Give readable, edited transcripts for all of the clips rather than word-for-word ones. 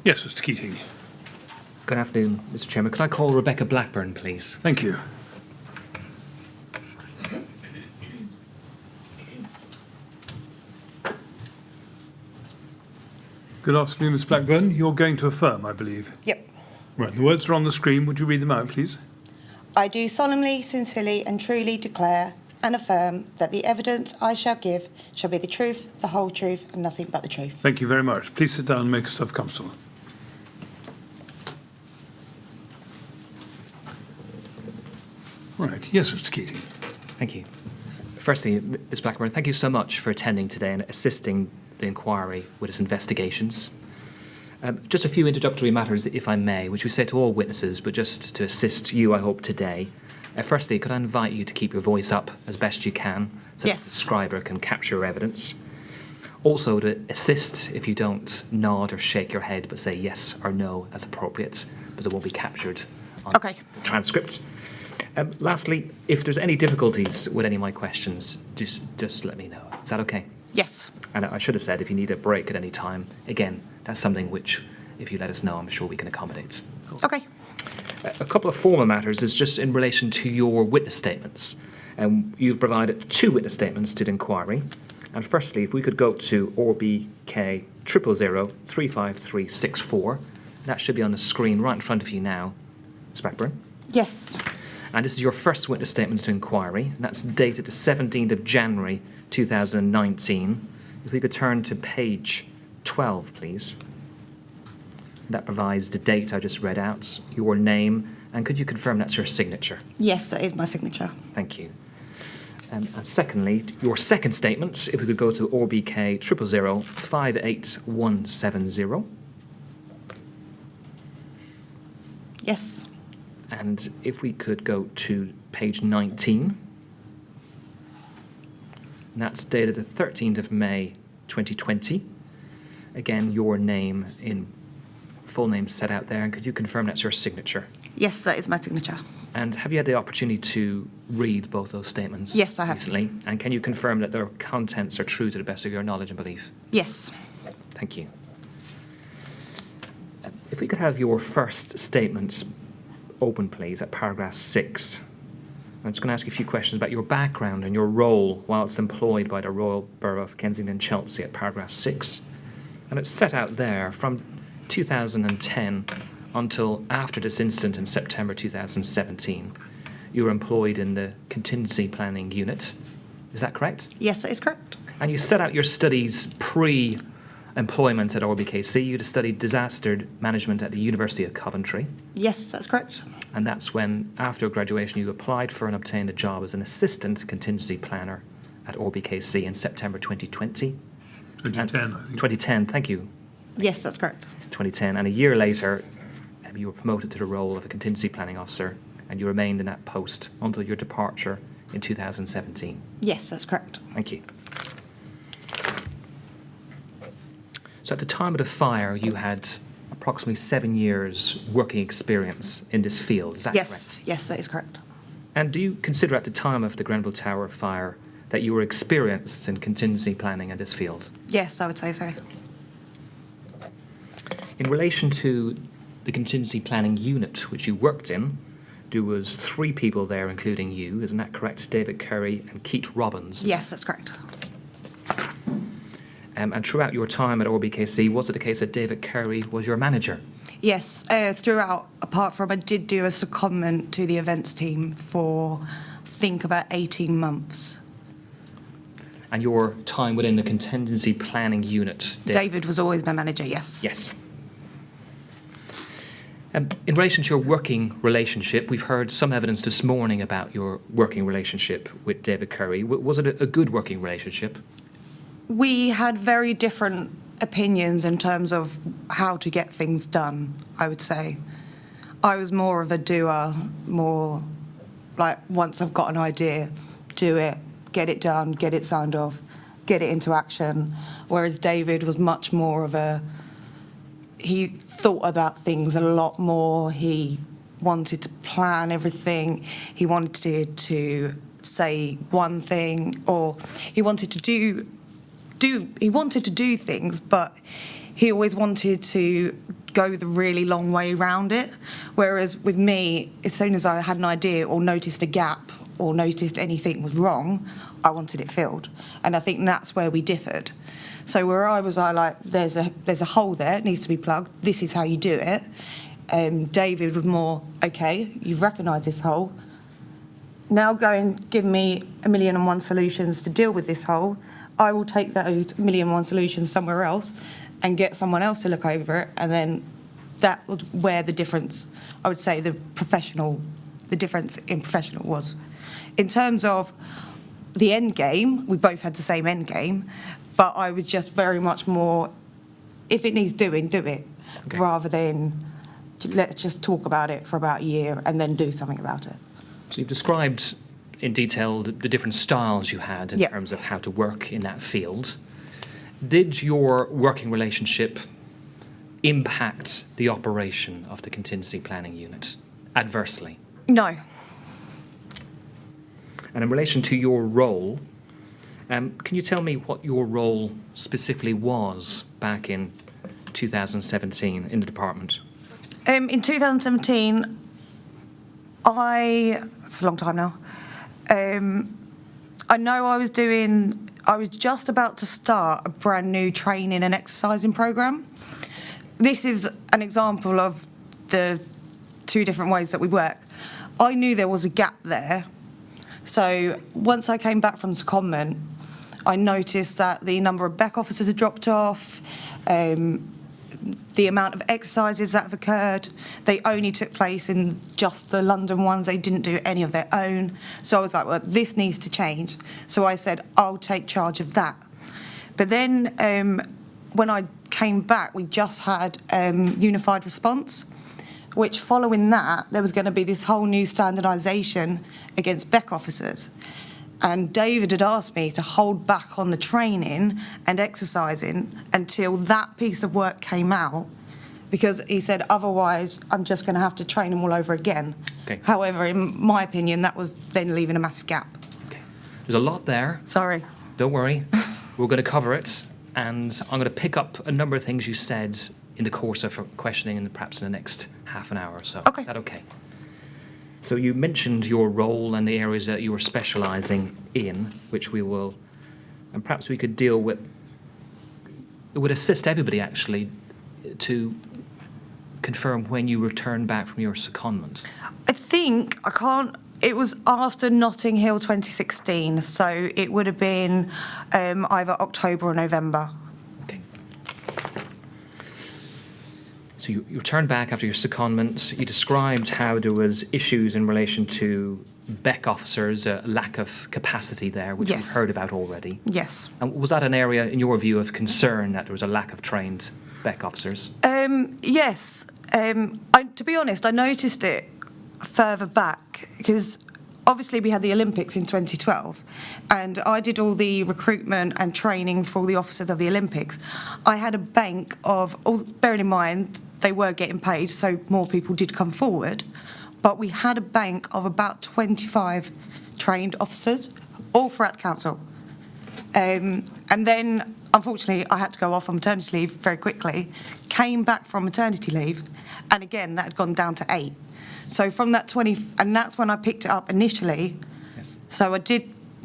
Yes, Mr. Keating. Good afternoon, Mr. Chairman. Could I call Rebecca Blackburn, please? Thank you. Good afternoon, Ms. Blackburn. You're going to affirm, I believe. Yep. Right, the words are on the screen. Would you read them out, please? I do solemnly, sincerely and truly declare and affirm that the evidence I shall give shall be the truth, the whole truth and nothing but the truth. Thank you very much. Please sit down and make yourself comfortable. Right, yes, Mr. Keating. Thank you. Firstly, Ms. Blackburn, thank you so much for attending today and assisting the inquiry with its investigations. Just a few introductory matters, if I may, which we say to all witnesses, but just to assist you, I hope, today. Firstly, could I invite you to keep your voice up as best you can, so Yes. that the scriber can capture your evidence. Also, to assist if you don't nod or shake your head, but say yes or no as appropriate, because it won't be captured on Okay. the transcript. Lastly, if there's any difficulties with any of my questions, just let me know. Is that okay? Yes. And I should have said, if you need a break at any time, again, that's something which, if you let us know, I'm sure we can accommodate. Okay. A couple of formal matters is just in relation to your witness statements. You've provided 2 witness statements to the inquiry. And firstly, if we could go to RBK 000-35364, that should be on the screen right in front of you now, Ms. Blackburn. Yes. And this is your first witness statement to inquiry, and that's dated the 17th of January 2019. If we could turn to page 12, please. That provides the date I just read out, your name, and could you confirm that's your signature? Yes, that is my signature. Thank you. And secondly, your second statement, if we could go to RBK 000-58170. Yes. And if we could go to page 19. And that's dated the 13th of May 2020. Again, your name in full name set out there. And could you confirm that's your signature? Yes, that is my signature. And have you had the opportunity to read both those statements? Yes, I have. Recently? And can you confirm that their contents are true to the best of your knowledge and belief? Yes. Thank you. If we could have your first statement open, please, at paragraph 6. I'm just going to ask you a few questions about your background and your role whilst employed by the Royal Borough of Kensington, Chelsea at paragraph 6. And it's set out there from 2010 until after this incident in September 2017. You were employed in the contingency planning unit. Is that correct? Yes, that is correct. And you set out your studies pre-employment at RBKC. You'd studied disaster management at the University of Coventry. Yes, that's correct. And that's when, after graduation, you applied for and obtained a job as an assistant contingency planner at RBKC in September 2020. 2010, I think. 2010, thank you. Yes, that's correct. 2010. And a year later, you were promoted to the role of a contingency planning officer, and you remained in that post until your departure in 2017. Yes, that's correct. Thank you. So at the time of the fire, you had approximately 7 years working experience in this field. Is that Yes, correct? yes, that is correct. And do you consider at the time of the Grenfell Tower fire that you were experienced in contingency planning in this field? Yes, I would say so. In relation to the contingency planning unit which you worked in, there was 3 people there, including you. Isn't that correct? David Curry and Keith Robbins. Yes, that's correct. And throughout your time at RBKC, was it the case that David Curry was your manager? Yes, throughout, apart from I did do a secondment to the events team for, I think, about 18 months. And your time within the contingency planning unit? David was always my manager, yes. Yes. In relation to your working relationship, we've heard some evidence this morning about your working relationship with David Curry. Was it a good working relationship? We had very different opinions in terms of how to get things done, I would say. I was more of a doer, more like once I've got an idea, do it, get it done, get it signed off, get it into action. Whereas David was much more of he thought about things a lot more. He wanted to plan everything. He wanted to say one thing, or he wanted to do things, but he always wanted to go the really long way around it. Whereas with me, as soon as I had an idea or noticed a gap or noticed anything was wrong, I wanted it filled. And I think that's where we differed. So where I was like, there's a hole there, it needs to be plugged, this is how you do it. David was more, okay, you've recognised this hole, now go and give me 1,000,001 solutions to deal with this hole. I will take those 1,000,001 solutions somewhere else and get someone else to look over it, and then that was where the difference, I would say, the difference in professional was. In terms of the end game, we both had the same end game, but I was just very much more, if it needs doing, do it, Okay. rather than let's just talk about it for about a year and then do something about it. So you've described in detail the different styles you had in Yep. terms of how to work in that field. Did your working relationship impact the operation of the contingency planning unit adversely? No. And in relation to your role, can you tell me what your role specifically was back in 2017 in the department? In 2017, it's a long time now, I know I was just about to start a brand new training and exercising programme. This is an example of the two different ways that we work. I knew there was a gap there. So once I came back from secondment, I noticed that the number of back officers had dropped off, the amount of exercises that have occurred, they only took place in just the London ones, they didn't do any of their own. So I was like, well, this needs to change. So I said, I'll take charge of that. But then when I came back, we just had unified response, which following that, there was going to be this whole new standardisation against BEC officers. And David had asked me to hold back on the training and exercising until that piece of work came out, because he said, otherwise, I'm just going to have to train them all over again. Okay. However, in my opinion, that was then leaving a massive gap. Okay. There's a lot there. Sorry. Don't worry. We're going to cover it, and I'm going to pick up a number of things you said in the course of questioning and perhaps in the next half an hour or so. Okay. Is that okay? So you mentioned your role and the areas that you were specialising in, which we will, and perhaps we could deal with. It would assist everybody actually to confirm when you returned back from your secondment. It was after Notting Hill 2016, so it would have been either October or November. Okay. So you returned back after your secondment. You described how there was issues in relation to BEC officers, a lack of capacity there, which Yes. we've heard about already. Yes. And was that an area, in your view, of concern that there was a lack of trained BEC officers? Yes. To be honest, I noticed it further back because obviously we had the Olympics in 2012 and I did all the recruitment and training for all the officers of the Olympics. I had a bank of, bearing in mind they were getting paid, so more people did come forward, but we had a bank of about 25 trained officers, all throughout the council. And then, unfortunately, I had to go off on maternity leave very quickly, came back from maternity leave, and again, that had gone down to 8. So from that 20, and that's when I picked it up initially. Yes. So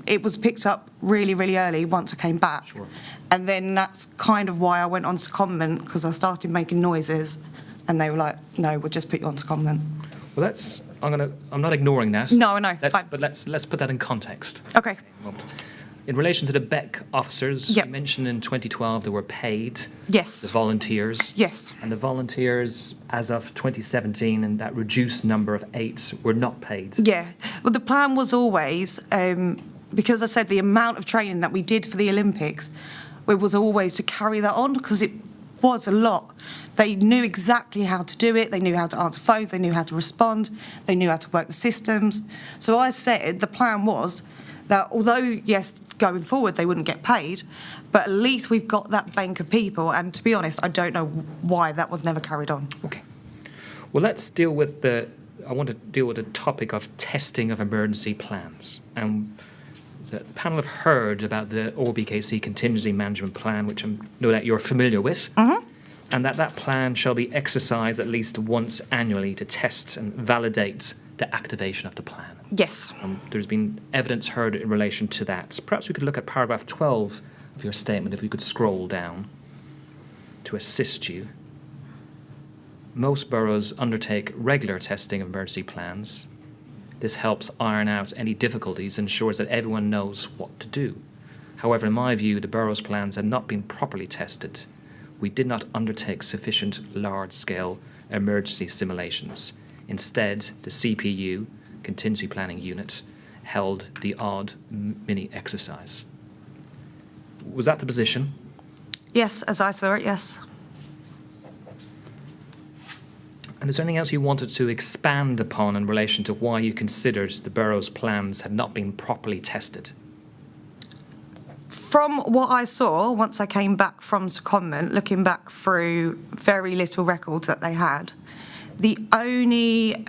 it was picked up really, really early once I came back. Sure. And then that's kind of why I went on secondment, because I started making noises, and they were like, no, we'll just put you on secondment. Well, I'm not ignoring that. No, I know, fine. But let's put that in context. Okay. In relation to the BEC officers, Yep. you mentioned in 2012 they were paid. Yes. The volunteers. Yes. And the volunteers, as of 2017, and that reduced number of 8 were not paid. Yeah. Well, the plan was always, because I said the amount of training that we did for the Olympics, it was always to carry that on, because it was a lot. They knew exactly how to do it. They knew how to answer phones. They knew how to respond. They knew how to work the systems. So I said the plan was that although, yes, going forward they wouldn't get paid, but at least we've got that bank of people. And to be honest, I don't know why that was never carried on. Okay. Well, I want to deal with the topic of testing of emergency plans. The panel have heard about the OBKC contingency management plan, which I know that you're familiar with. Mm-hmm. and that plan shall be exercised at least once annually to test and validate the activation of the plan. Yes. There's been evidence heard in relation to that. Perhaps we could look at paragraph 12 of your statement, if we could scroll down to assist you. Most boroughs undertake regular testing of emergency plans. This helps iron out any difficulties and ensures that everyone knows what to do. However, in my view, the borough's plans had not been properly tested. We did not undertake sufficient large-scale emergency simulations. Instead, the CPU, Contingency Planning Unit, held the odd mini exercise. Was that the position? Yes, as I saw it, yes. And is there anything else you wanted to expand upon in relation to why you considered the borough's plans had not been properly tested? From what I saw, once I came back from secondment, looking back through very little records that they had, the only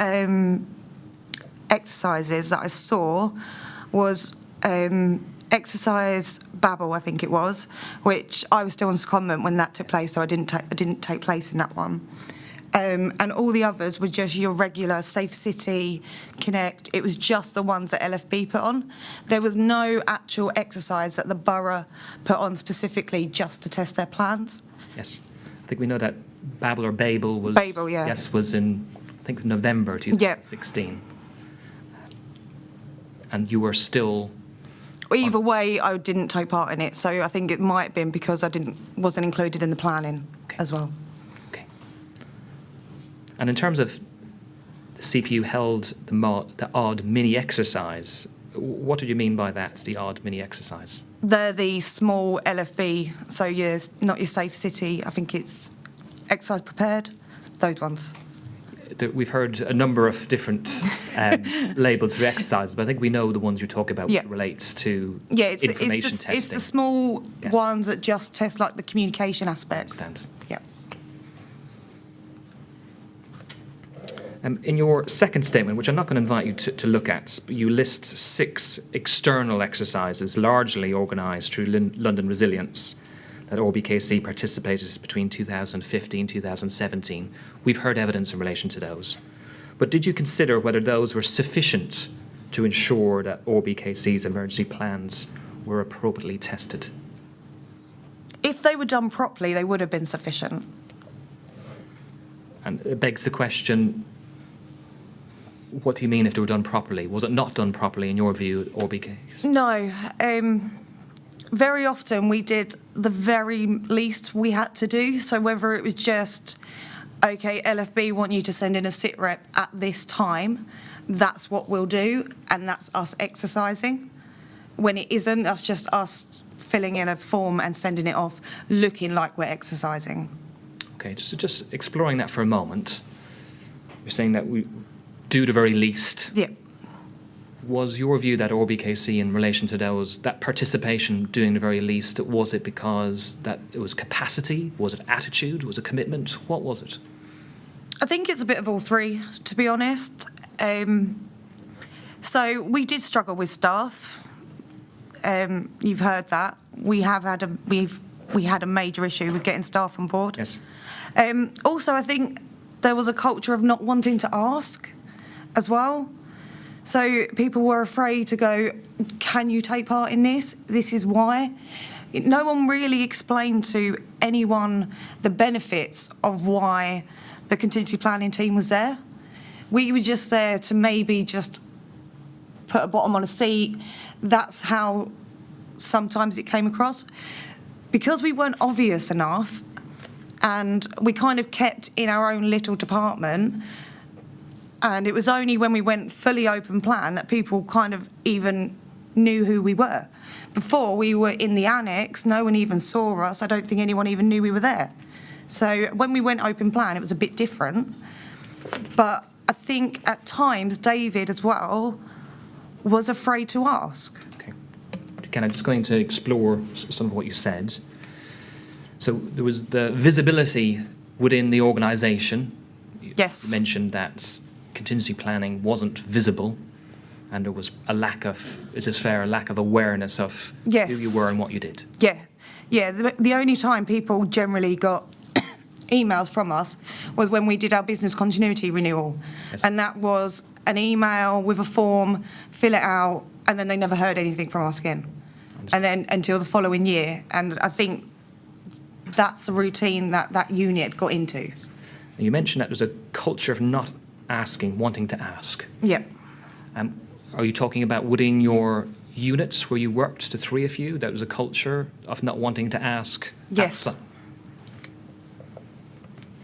exercises that I saw was exercise Babel, I think it was, which I was still on secondment when that took place, so I didn't take place in that one. And all the others were just your regular Safe City, Connect. It was just the ones that LFB put on. There was no actual exercise that the borough put on specifically just to test their plans. Yes. I think we know that Babel was... Babel, yeah. Yes, was in, I think, November 2016. Yeah. And you were still... Either way, I didn't take part in it, so I think it might have been because I wasn't included in the planning as well. And in terms of the CPU held the odd mini exercise, what did you mean by that, the odd mini exercise? They're the small LFB, so not your Safe City, I think it's exercise prepared, those ones. We've heard a number of different labels for exercises, but I think we know the ones you're talking about relates to information testing. It's the small ones that just test like the communication aspects. I understand. Yeah. In your second statement, which I'm not going to invite you to look at, you list 6 external exercises largely organised through London Resilience that ORBKC participated between 2015 and 2017. We've heard evidence in relation to those. But did you consider whether those were sufficient to ensure that ORBKC's emergency plans were appropriately tested? If they were done properly, they would have been sufficient. And it begs the question, what do you mean if they were done properly? Was it not done properly in your view at ORBKC? No. Very often we did the very least we had to do. So whether it was just, okay, LFB want you to send in a sit rep at this time, that's what we'll do, and that's us exercising. When it isn't, that's just us filling in a form and sending it off, looking like we're exercising. Okay, so just exploring that for a moment. You're saying that we do the very least. Yeah. Was your view that ORBKC in relation to that participation doing the very least, was it because that it was capacity? Was it attitude? Was it commitment? What was it? I think it's a bit of all three, to be honest. So we did struggle with staff. You've heard that. We had a major issue with getting staff on board. Yes. Also, I think there was a culture of not wanting to ask as well. So people were afraid to go, can you take part in this? This is why. No one really explained to anyone the benefits of why the contingency planning team was there. We were just there to maybe just put a bottom on a seat. That's how sometimes it came across. Because we weren't obvious enough and we kind of kept in our own little department, and it was only when we went fully open plan that people kind of even knew who we were. Before, we were in the annex, no one even saw us. I don't think anyone even knew we were there. So when we went open plan, it was a bit different. But I think at times, David as well was afraid to ask. Okay. Again, I'm just going to explore some of what you said. So there was the visibility within the organisation. Yes. You mentioned that contingency planning wasn't visible, and there was a lack of awareness of who you were and what you did. Yeah. The only time people generally got emails from us was when we did our business continuity renewal. Yes. And that was an email with a form, fill it out, and then they never heard anything from us again. And then until the following year. And I think that's the routine that that unit got into. You mentioned that there's a culture of not asking, wanting to ask. Yeah. Are you talking about within your units where you worked, the three of you, that was a culture of not wanting to ask? Yes.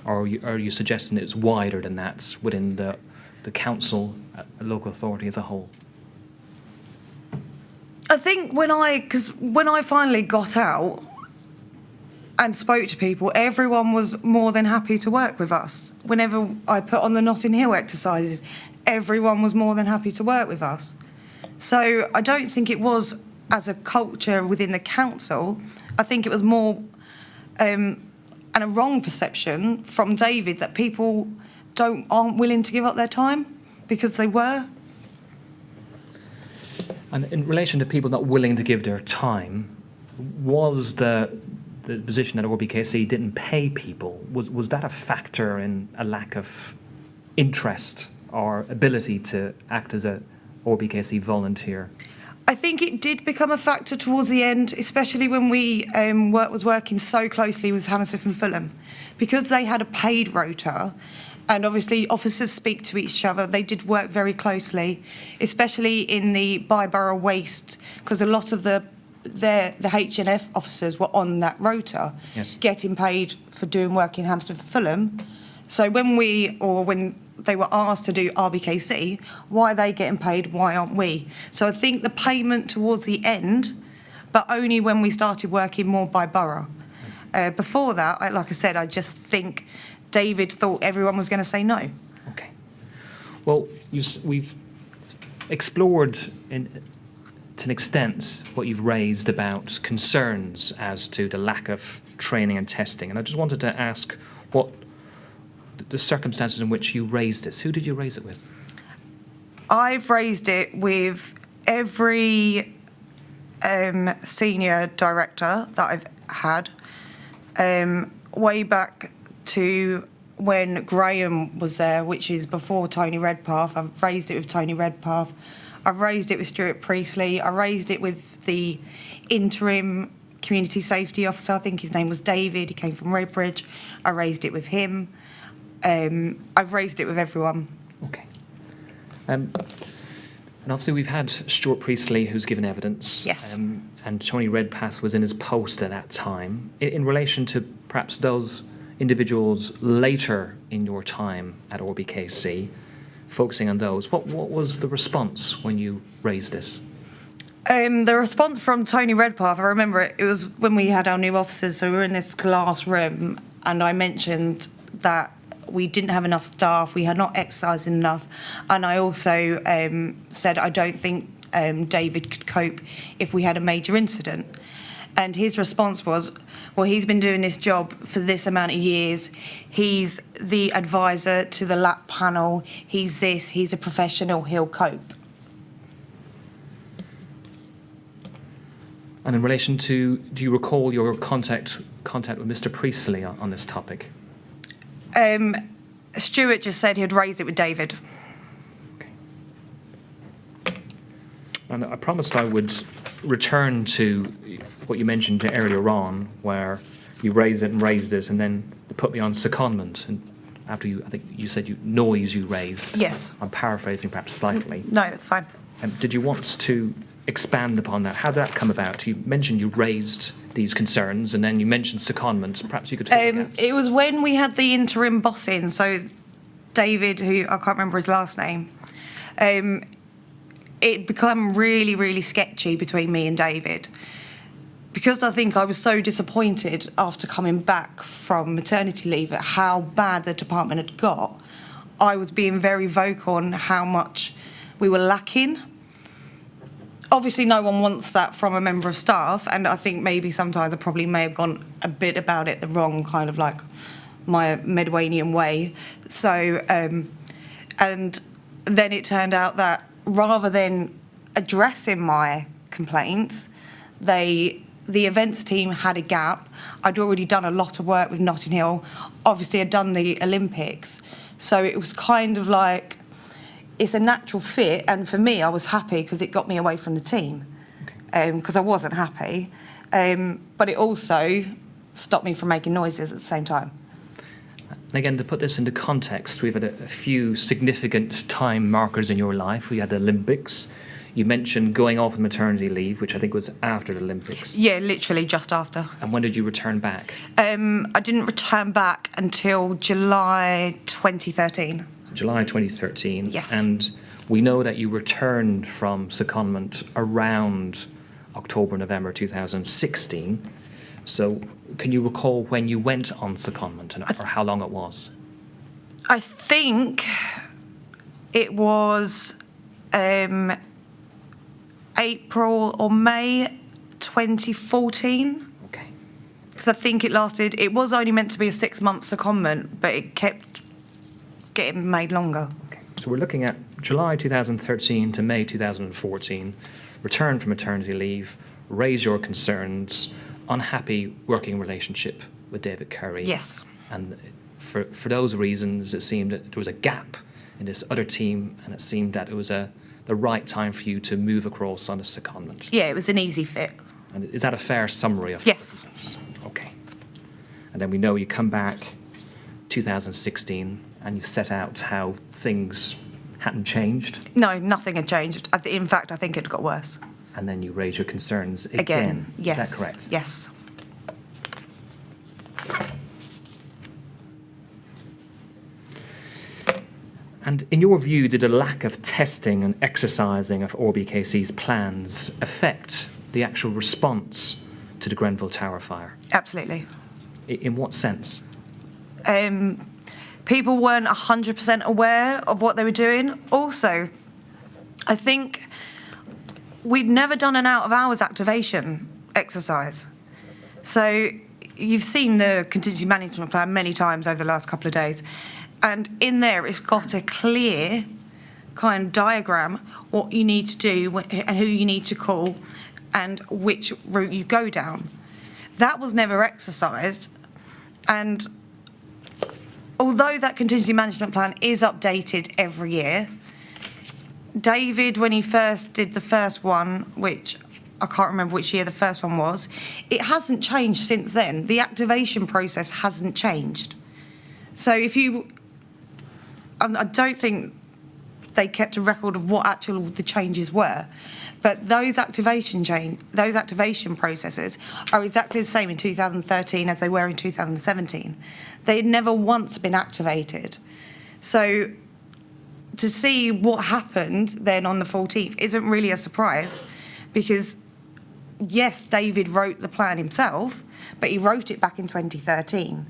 Or are you suggesting it's wider than that within the council, local authority as a whole? I think when I finally got out and spoke to people, everyone was more than happy to work with us. Whenever I put on the Notting Hill exercises, everyone was more than happy to work with us. So I don't think it was as a culture within the council. I think it was more and a wrong perception from David that people aren't willing to give up their time, because they were. And in relation to people not willing to give their time, was the position that ORBKC didn't pay people, was that a factor in a lack of interest or ability to act as a ORBKC volunteer? I think it did become a factor towards the end, especially when we was working so closely with Hammersmith and Fulham, because they had a paid rota. And obviously officers speak to each other. They did work very closely, especially in the by-borough waste, because a lot of the H&F officers were on that rota, yes, getting paid for doing work in Hammersmith and Fulham. So when they were asked to do RBKC, why are they getting paid? Why aren't we? So I think the payment towards the end, but only when we started working more by borough. Before that, like I said, I just think David thought everyone was going to say no. Okay. Well, we've explored to an extent what you've raised about concerns as to the lack of training and testing. And I just wanted to ask what the circumstances in which you raised this. Who did you raise it with? I've raised it with every senior director that I've had, way back to when Graham was there, which is before Tony Redpath. I've raised it with Tony Redpath. I've raised it with Stuart Priestley. I raised it with the interim community safety officer. I think his name was David. He came from Redbridge. I raised it with him. I've raised it with everyone. Okay. And obviously we've had Stuart Priestley, who's given evidence. Yes. And Tony Redpath was in his post at that time. In relation to perhaps those individuals later in your time at ORBKC, focusing on those, what was the response when you raised this? The response from Tony Redpath, I remember it was when we had our new officers, so we were in this glass room, and I mentioned that we didn't have enough staff, we had not exercised enough, and I also said I don't think David could cope if we had a major incident. And his response was, well, he's been doing this job for this amount of years. He's the advisor to the LAP panel. He's this, he's a professional, he'll cope. And in relation to, do you recall your contact with Mr. Priestley on this topic? Stuart just said he'd raise it with David. Okay. And I promised I would return to what you mentioned earlier on, where you raised it and then put me on secondment. And after I think you said noise you raised. Yes. I'm paraphrasing perhaps slightly. No, that's fine. Did you want to expand upon that? How did that come about? You mentioned you raised these concerns and then you mentioned secondment. Perhaps you could fill the gaps. It was when we had the interim boss in, so David, who I can't remember his last name, it became really, really sketchy between me and David. Because I think I was so disappointed after coming back from maternity leave at how bad the department had got, I was being very vocal on how much we were lacking. Obviously, no one wants that from a member of staff, and I think maybe sometimes I probably may have gone a bit about it the wrong kind of like my Medwanian way. So, and then it turned out that rather than addressing my complaints, they the events team had a gap. I'd already done a lot of work with Notting Hill. Obviously, I'd done the Olympics. So it was kind of like, it's a natural fit. And for me, I was happy because it got me away from the team, because I wasn't happy. But it also stopped me from making noises at the same time. And again, to put this into context, we've had a few significant time markers in your life. We had the Olympics. You mentioned going off on maternity leave, which I think was after the Olympics. Yeah, literally just after. And when did you return back? I didn't return back until July 2013. July 2013. Yes. And we know that you returned from secondment around October, November 2016. So can you recall when you went on secondment or how long it was? I think it was April or May 2014. Okay. Because I think it was only meant to be a 6-month secondment, but it kept getting made longer. Okay. So we're looking at July 2013 to May 2014, return from maternity leave, raise your concerns, unhappy working relationship with David Curry. Yes. And for those reasons, it seemed that there was a gap in this other team, and it seemed that it was the right time for you to move across on a secondment. Yeah, it was an easy fit. And is that a fair summary of Yes. Okay. And then we know you come back 2016 and you set out how things hadn't changed. No, nothing had changed. In fact, I think it got worse. And then you raise your concerns again. Yes. Is that correct? Yes. And in your view, did a lack of testing and exercising of RBKC's plans affect the actual response to the Grenfell Tower fire? Absolutely. In what sense? People weren't 100% aware of what they were doing. Also, I think we'd never done an out-of-hours activation exercise. So you've seen the contingency management plan many times over the last couple of days. And in there, it's got a clear kind of diagram, what you need to do and who you need to call and which route you go down. That was never exercised. And although that contingency management plan is updated every year, David, when he first did the first one, which I can't remember which year the first one was, it hasn't changed since then. The activation process hasn't changed. So I don't think they kept a record of what the changes were, but those activation processes are exactly the same in 2013 as they were in 2017. They had never once been activated. So to see what happened then on the 14th isn't really a surprise, because yes, David wrote the plan himself, but he wrote it back in 2013.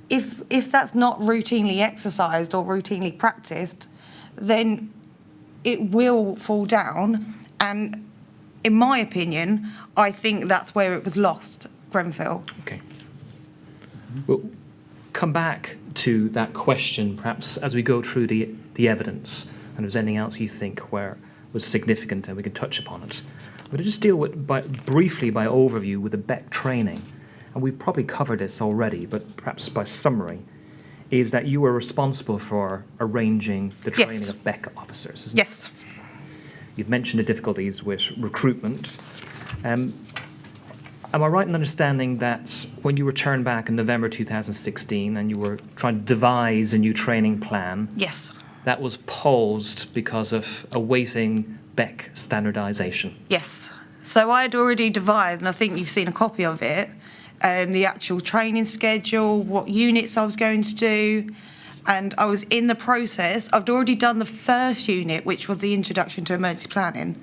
If that's not routinely exercised or routinely practiced, then it will fall down. And in my opinion, I think that's where it was lost, Grenfell. Okay. We'll come back to that question perhaps as we go through the evidence, and if there's anything else you think where was significant and we can touch upon it. I'm going to just deal with briefly by overview with the BEC training. And we've probably covered this already, but perhaps by summary, is that you were responsible for arranging the training Yes. of BEC officers, isn't Yes. it? You've mentioned the difficulties with recruitment. Am I right in understanding that when you returned back in November 2016 and you were trying to devise a new training plan, Yes. that was paused because of awaiting BEC standardisation? Yes. So I had already devised, and I think you've seen a copy of it, the actual training schedule, what units I was going to do, and I was in the process. I'd already done the first unit, which was the introduction to emergency planning,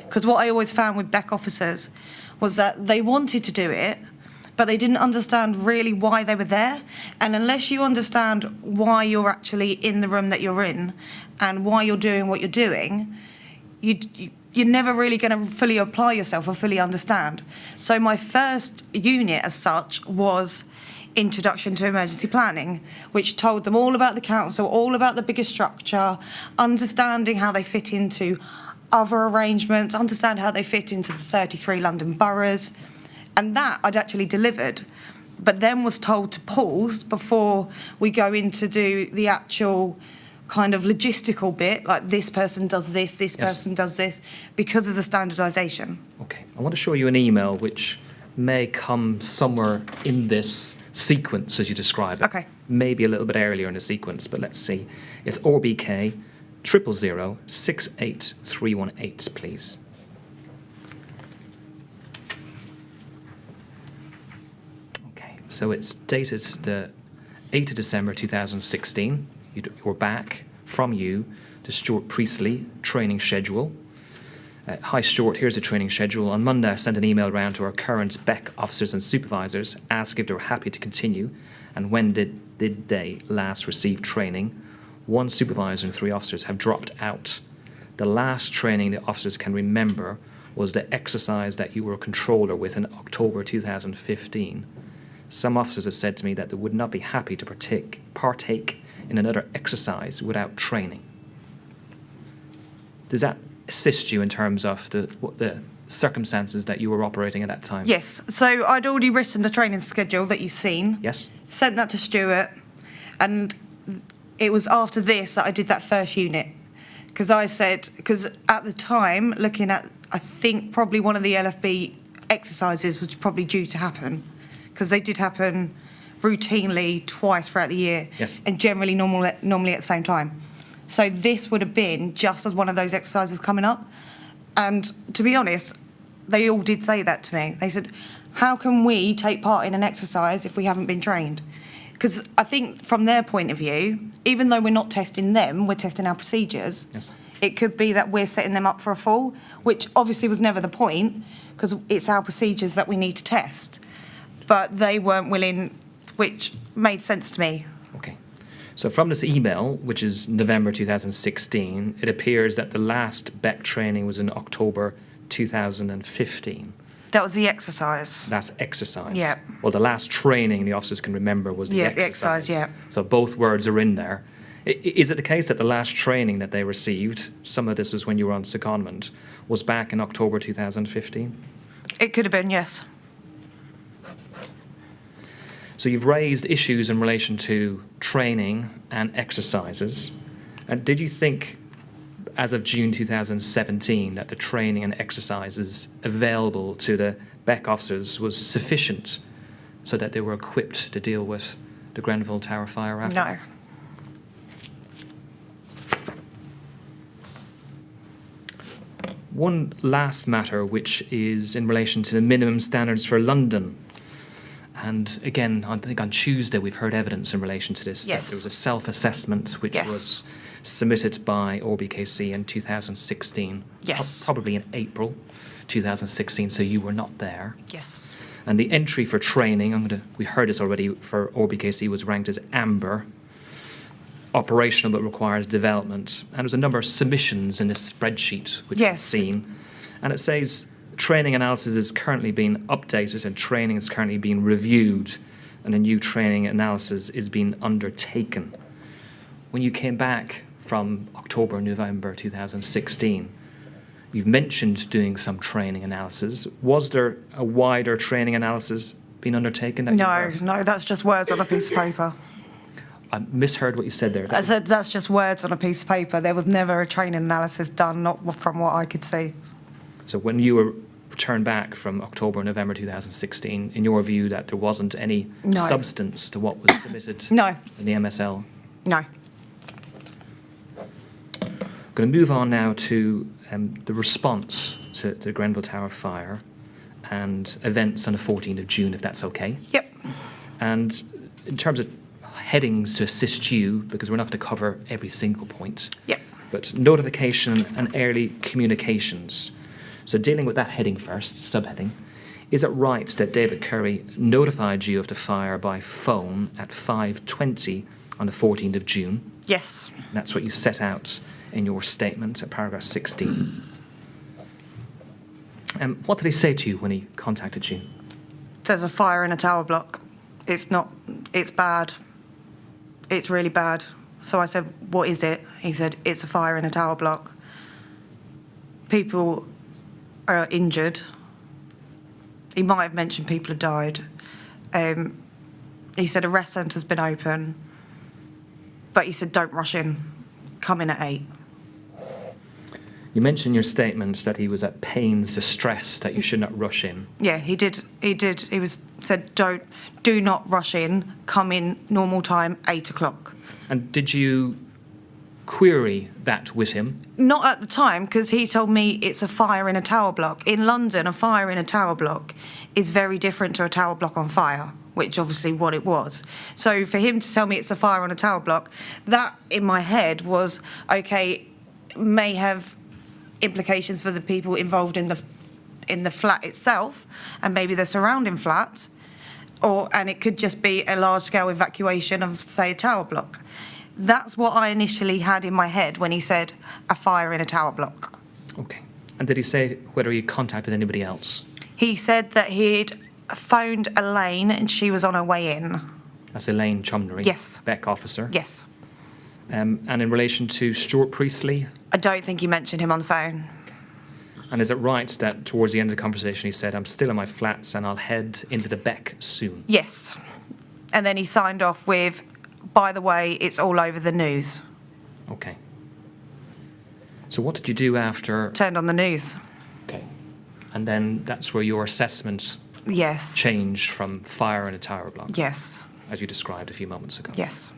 because what I always found with BEC officers was that they wanted to do it, but they didn't understand really why they were there. And unless you understand why you're actually in the room that you're in and why you're doing what you're doing, you're never really going to fully apply yourself or fully understand. So my first unit as such was Introduction to Emergency Planning, which told them all about the council, all about the bigger structure, understanding how they fit into other arrangements, understand how they fit into the 33 London boroughs, And that I'd actually delivered, but then was told to pause before we go in to do the actual kind of logistical bit, like this person does this, this person does this, because of the standardisation. Okay, I want to show you an email which may come somewhere in this sequence as you describe it. Okay. Maybe a little bit earlier in the sequence, but let's see. It's RBK 000 68318, please. Okay, so it's dated the 8th of December 2016. You're back from you to Stuart Priestley, training schedule. Hi Stuart, here's the training schedule. On Monday I sent an email around to our current BEC officers and supervisors, asking if they were happy to continue and when did they last receive training. 1 supervisor and 3 officers have dropped out. The last training the officers can remember was the exercise that you were a controller with in October 2015. Some officers have said to me that they would not be happy to partake in another exercise without training. Does that assist you in terms of the circumstances that you were operating at that time? Yes, so I'd already written the training schedule that you've seen. Yes. Sent that to Stuart, and it was after this that I did that first unit. Because at the time, looking at, I think probably one of the LFB exercises was probably due to happen, because they did happen routinely twice throughout the year, yes, and generally normally at the same time. So this would have been just as one of those exercises coming up. And to be honest, they all did say that to me. They said, how can we take part in an exercise if we haven't been trained? Because I think from their point of view, even though we're not testing them, we're testing our procedures. Yes. It could be that we're setting them up for a fall, which obviously was never the point, because it's our procedures that we need to test. But they weren't willing, which made sense to me. Okay. So from this email, which is November 2016, it appears that the last BEC training was in October 2015. That was the exercise. That's exercise. Yeah. Well, the last training the officers can remember was the exercise. The exercise, yeah. So both words are in there. Is it the case that the last training that they received, some of this was when you were on secondment, was back in October 2015? It could have been, yes. So you've raised issues in relation to training and exercises. And did you think, as of June 2017, that the training and exercises available to the BEC officers was sufficient so that they were equipped to deal with the Grenfell Tower fire after? No. One last matter, which is in relation to the minimum standards for London. And again, I think on Tuesday we've heard evidence in relation to this. Yes. That there was a self-assessment which was submitted by ORBKC in 2016. Yes. Probably in April 2016, so you were not there. Yes. And the entry for training, we heard this already, for ORBKC was ranked as amber, operational but requires development. And there's a number of submissions in this spreadsheet which we've seen. And it says training analysis is currently being updated and training is currently being reviewed and a new training analysis is being undertaken. When you came back from October, November 2016, you've mentioned doing some training analysis. Was there a wider training analysis being undertaken? No, that's just words on a piece of paper. I misheard what you said there. I said that's just words on a piece of paper. There was never a training analysis done, not from what I could see. So when you were returned back from October, November 2016, in your view that there wasn't any substance to what was submitted in the MSL? No. I'm going to move on now to the response to the Grenfell Tower fire and events on the 14th of June, if that's okay. Yep. And in terms of headings to assist you, because we're not going to cover every single point. Yep. But notification and early communications. So dealing with that heading first, subheading, is it right that David Curry notified you of the fire by phone at 5:20 on the 14th of June? Yes. And that's what you set out in your statement at paragraph 16. What did he say to you when he contacted you? There's a fire in a tower block. It's bad. It's really bad. So I said, what is it? He said, it's a fire in a tower block. People are injured. He might have mentioned people had died. He said a rest centre's been open, but he said don't rush in, come in at 8. You mentioned in your statement that he was at pains to stress that you should not rush in. Yeah, he did. He did. He said do not rush in, come in normal time, 8 o'clock. And did you query that with him? Not at the time, because he told me it's a fire in a tower block. In London, a fire in a tower block is very different to a tower block on fire, which obviously what it was. So for him to tell me it's a fire on a tower block, that in my head was, okay, may have implications for the people involved in the flat itself and maybe the surrounding flats, and it could just be a large-scale evacuation of, say, a tower block. That's what I initially had in my head when he said a fire in a tower block. Okay. And did he say whether he contacted anybody else? He said that he'd phoned Elaine and she was on her way in. That's Elaine Chumnery? Yes. Beck officer? Yes. And in relation to Stuart Priestley? I don't think he mentioned him on the phone. And is it right that towards the end of the conversation he said, I'm still in my flats and I'll head into the Beck soon? Yes. And then he signed off with, by the way, it's all over the news. Okay. So what did you do after? Turned on the news. Okay. And then that's where your assessment Yes. changed from fire in a tower block? Yes. As you described a few moments ago? Yes.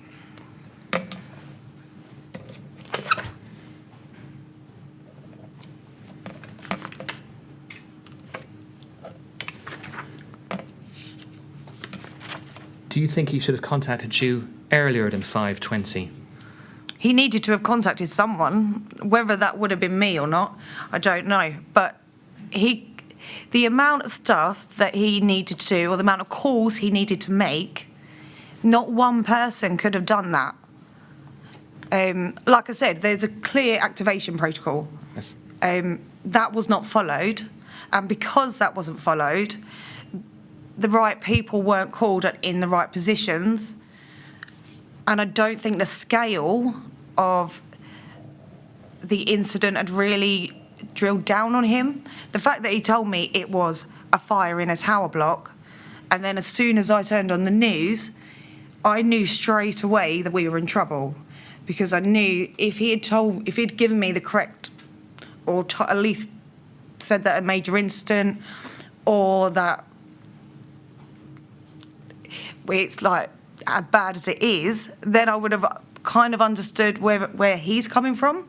Do you think he should have contacted you earlier than 5:20? He needed to have contacted someone. Whether that would have been me or not, I don't know. But the amount of stuff that he needed to do, or the amount of calls he needed to make, not one person could have done that. Like I said, there's a clear activation protocol. Yes. That was not followed. And because that wasn't followed, the right people weren't called in the right positions. And I don't think the scale of the incident had really drilled down on him. The fact that he told me it was a fire in a tower block, and then as soon as I turned on the news, I knew straight away that we were in trouble, because I knew if he'd given me the correct, or at least said that a major incident, or that it's like as bad as it is, then I would have kind of understood where he's coming from.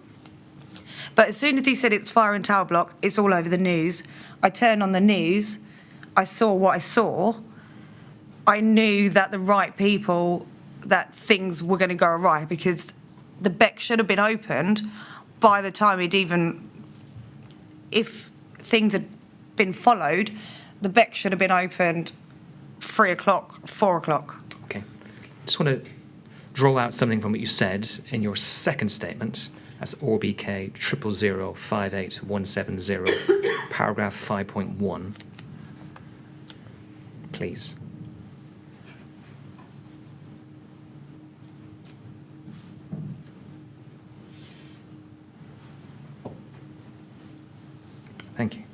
But as soon as he said it's fire in tower block, it's all over the news. I turned on the news, I saw what I saw. I knew that the right people, that things were going to go awry, because the Beck should have been opened by the time if things had been followed, the Beck should have been opened 3 o'clock, 4 o'clock. Okay. Just want to draw out something from what you said in your second statement. That's ORBK 000588170, paragraph 5.1. Please. Thank you.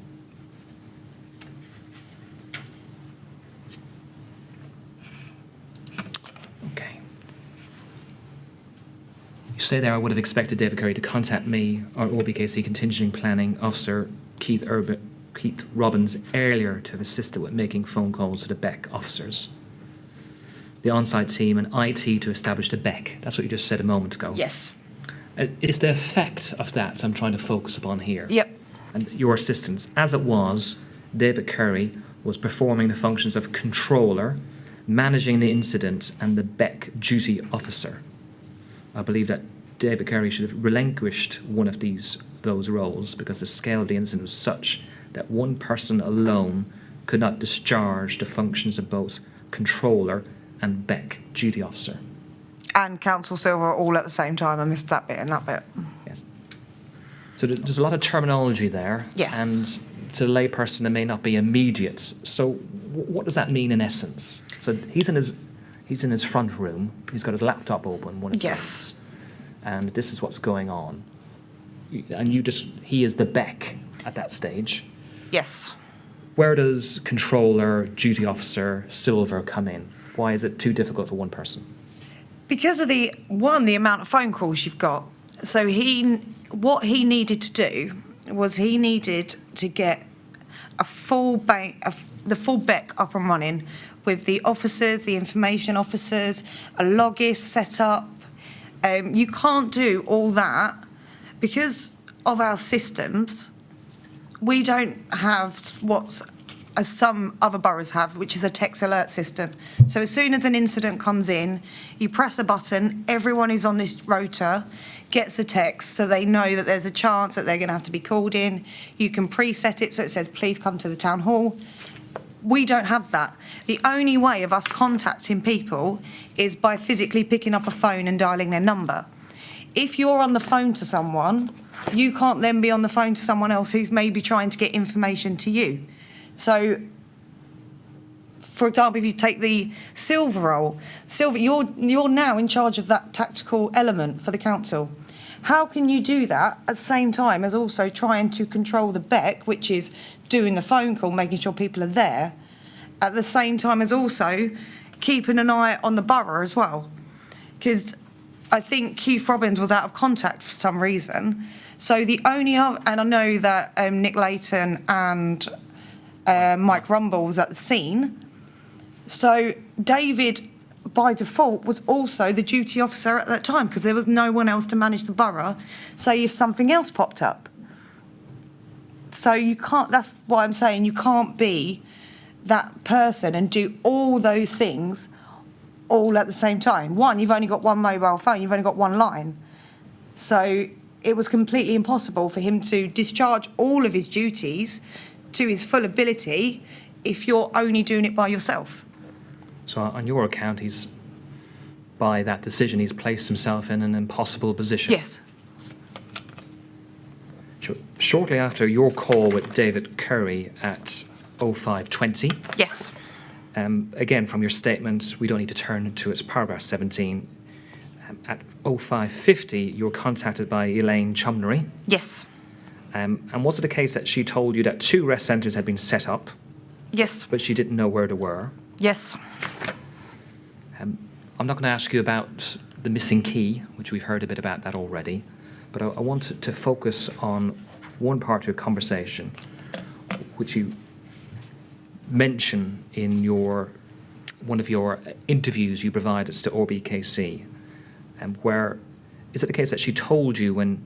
Okay. You say there, I would have expected David Curry to contact me or OBKC Contingent Planning Officer Keith Robbins earlier to have assisted with making phone calls to the Beck officers, the on-site team and IT to establish the Beck. That's what you just said a moment ago. Yes. It's the effect of that I'm trying to focus upon here. Yep. And your assistance. As it was, David Curry was performing the functions of controller, managing the incident, and the Beck duty officer. I believe that David Curry should have relinquished one of those roles because the scale of the incident was such that one person alone could not discharge the functions of both controller and Beck duty officer. And Council Silver all at the same time. I missed that bit and that bit. Yes. So there's a lot of terminology there. Yes. And to the layperson, it may not be immediate. So what does that mean in essence? So he's in his front room. He's got his laptop open. One Yes. seems, and this is what's going on. And he is the Beck at that stage. Yes. Where does controller, duty officer, Silver come in? Why is it too difficult for one person? Because of the amount of phone calls you've got. So what he needed to do was he needed to get the full BEC up and running with the officers, the information officers, a logist set up. You can't do all that because of our systems. We don't have as some other boroughs have, which is a text alert system. So as soon as an incident comes in, you press a button, everyone who's on this rota gets a text so they know that there's a chance that they're going to have to be called in. You can preset it so it says, please come to the town hall. We don't have that. The only way of us contacting people is by physically picking up a phone and dialing their number. If you're on the phone to someone, you can't then be on the phone to someone else who's maybe trying to get information to you. So, for example, if you take the Silver role, Silver, you're now in charge of that tactical element for the council. How can you do that at the same time as also trying to control the BEC, which is doing the phone call, making sure people are there, at the same time as also keeping an eye on the borough as well? Because I think Keith Robbins was out of contact for some reason. So the only other, and I know that Nick Layton and Mike Rumble was at the scene. So David, by default, was also the duty officer at that time because there was no one else to manage the borough, say if something else popped up. So you can't, that's why I'm saying you can't be that person and do all those things all at the same time. One, you've only got one mobile phone, you've only got one line. So it was completely impossible for him to discharge all of his duties to his full ability if you're only doing it by yourself. So on your account, by that decision, he's placed himself in an impossible position. Yes. Shortly after your call with David Curry at 05:20, Yes. again, from your statements, we don't need to turn to its paragraph 17. At 05:50, you were contacted by Elaine Chumnery. Yes. And was it a case that she told you that 2 rest centres had been set up, Yes. but she didn't know where they were? Yes. I'm not going to ask you about the missing key, which we've heard a bit about that already, but I want to focus on one part of your conversation, which you mention in one of your interviews you provided to RBKC, where is it the case that she told you when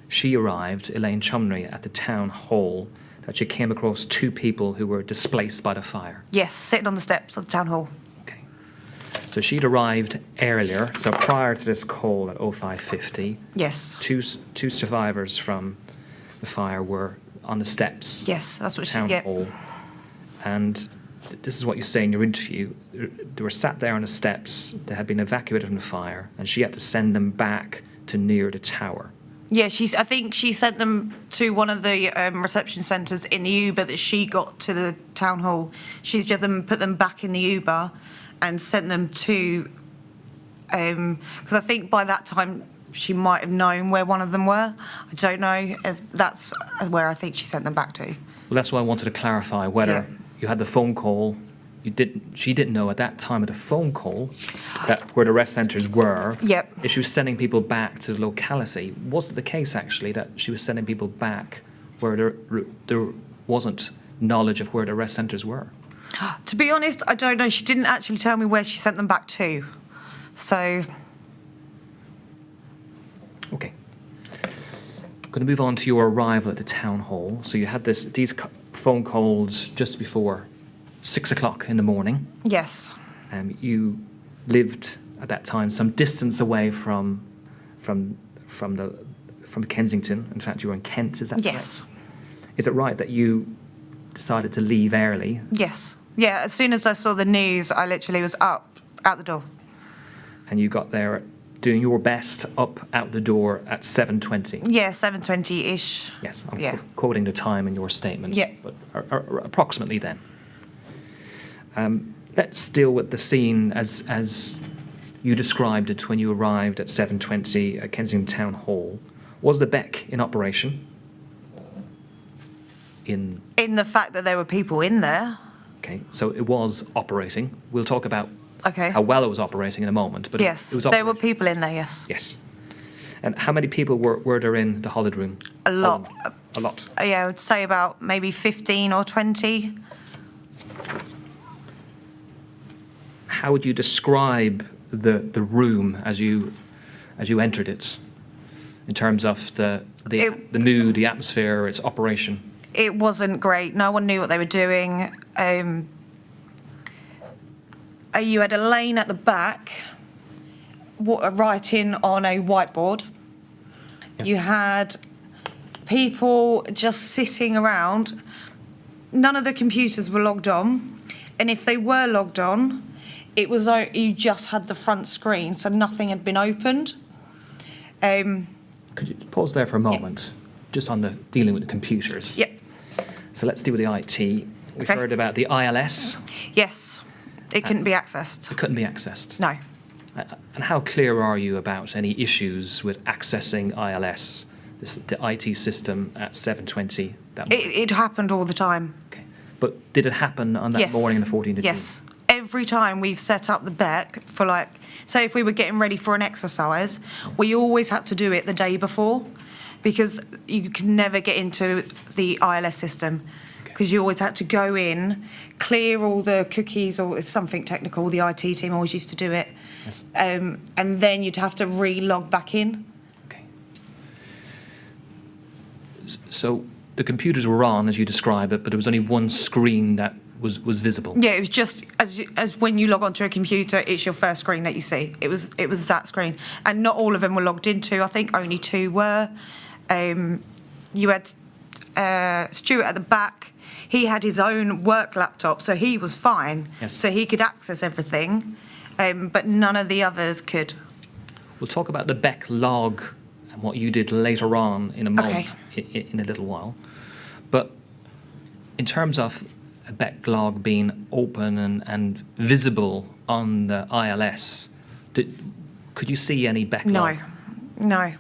she arrived, Elaine Chumnery, at the town hall, that she came across 2 people who were displaced by the fire? Yes, sitting on the steps of the town hall. Okay. So she'd arrived earlier, so prior to this call at 05:50. Yes. Two survivors from the fire were on the steps. Yes, that's what town she. Yeah. hall, and this is what you say in your interview. They were sat there on the steps. They had been evacuated from the fire, and she had to send them back to near the tower. Yeah, I think she sent them to one of the reception centres in the Uber that she got to the town hall. She just put them back in the Uber and sent them to, because I think by that time she might have known where one of them were. I don't know. That's where I think she sent them back to. Well, that's why I wanted to clarify whether you had the phone call. She didn't know at that time of the phone call that where the rest centres were. Yep. If she was sending people back to the locality, was it the case actually that she was sending people back where there wasn't knowledge of where the rest centres were? To be honest, I don't know. She didn't actually tell me where she sent them back to. So. Okay. I'm going to move on to your arrival at the town hall. So you had these phone calls just before 6 o'clock in the morning. Yes. You lived at that time some distance away from Kensington. In fact, you were in Kent. Is that Yes. correct? Is it right that you decided to leave early? Yes. Yeah. As soon as I saw the news, I literally was up out the door. And you got there doing your best up out the door at 7:20. Yeah, 7:20-ish. Yes, I'm Yeah. quoting the time in your statement. Yeah. But approximately then. Let's deal with the scene as you described it when you arrived at 7:20 at Kensington Town Hall. Was the BEC in operation? in... In the fact that there were people in there. Okay, so it was operating. We'll talk about Okay. how well it was operating in a moment. But Yes, it was there were operating. people in there, yes. Yes. And how many people were there in the holiday room? A lot. A lot. Yeah, I would say about maybe 15 or 20. How would you describe the room as you entered it, in terms of the mood, the atmosphere, its operation? It wasn't great. No one knew what they were doing. You had a lane at the back, writing on a whiteboard. Yes. You had people just sitting around. None of the computers were logged on, and if they were logged on, it was you just had the front screen, so nothing had been opened. Could you pause there for a moment, just on the dealing with the computers? Yep. So let's deal with the IT. We've Okay. heard about the ILS. Yes, it couldn't be accessed. It couldn't be accessed. No. And how clear are you about any issues with accessing ILS, the IT system at 7:20 that morning? It happened all the time. Okay. But did it happen on that Yes. morning, the 14th of June? Yes. Every time we've set up the BEC for, like, say if we were getting ready for an exercise, we always had to do it the day before, because you can never get into the ILS system, because you always had to go in, clear all the cookies, or it's something technical. The IT team always used to do it. Yes. And then you'd have to re-log back in. Okay. So the computers were on, as you describe it, but there was only one screen that was visible. Yeah, it was just as when you log onto a computer, it's your first screen that you see. It was that screen, and not all of them were logged into. I think only 2 were. You had Stuart at the back. He had his own work laptop, so he was fine. Yes. So he could access everything, but none of the others could. We'll talk about the BEC log and what you did later on in a moment, Okay. in a little while. But in terms of a BEC log being open and visible on the ILS, could you see any BEC log? No.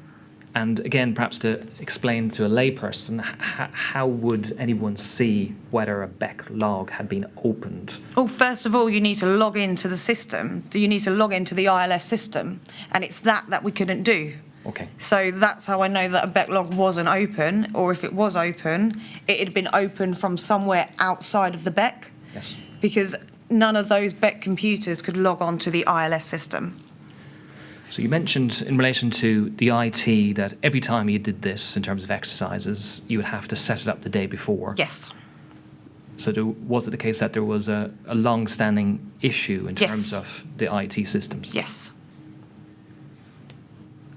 And again, perhaps to explain to a layperson, how would anyone see whether a BEC log had been opened? Well, first of all, you need to log into the system. You need to log into the ILS system, and it's that we couldn't do. Okay. So that's how I know that a BEC log wasn't open, or if it was open, it had been open from somewhere outside of the BEC. Yes. Because none of those BEC computers could log on to the ILS system. So you mentioned in relation to the IT that every time you did this in terms of exercises, you would have to set it up the day before. Yes. So was it the case that there was a long-standing issue in Yes. terms of the IT systems? Yes.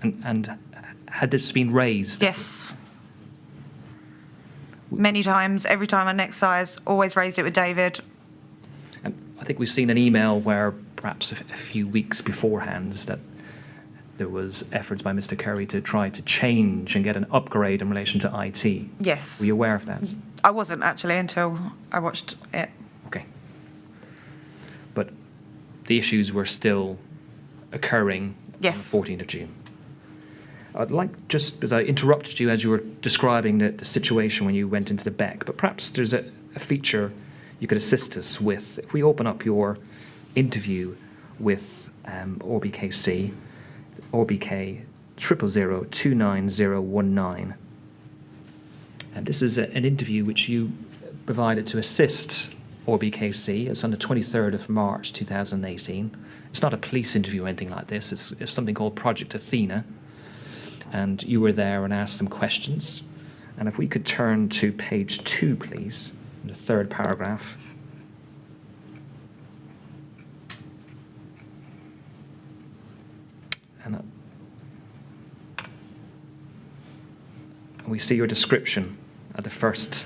And had this been raised? Yes. Many times, every time an exercise, always raised it with David. And I think we've seen an email where perhaps a few weeks beforehand that there was efforts by Mr. Curry to try to change and get an upgrade in relation to IT. Yes. Were you aware of that? I wasn't actually until I watched it. Okay. But the issues were still occurring Yes. on the 14th of June. I'd like, just because I interrupted you as you were describing the situation when you went into the BEC, but perhaps there's a feature you could assist us with. If we open up your interview with RBKC, RBK 000029019. And this is an interview which you provided to assist RBKC. It's on the 23rd of March 2018. It's not a police interview or anything like this. It's something called Project Athena. And you were there and asked some questions. And if we could turn to page 2, please, in the 3rd paragraph. And we see your description at the first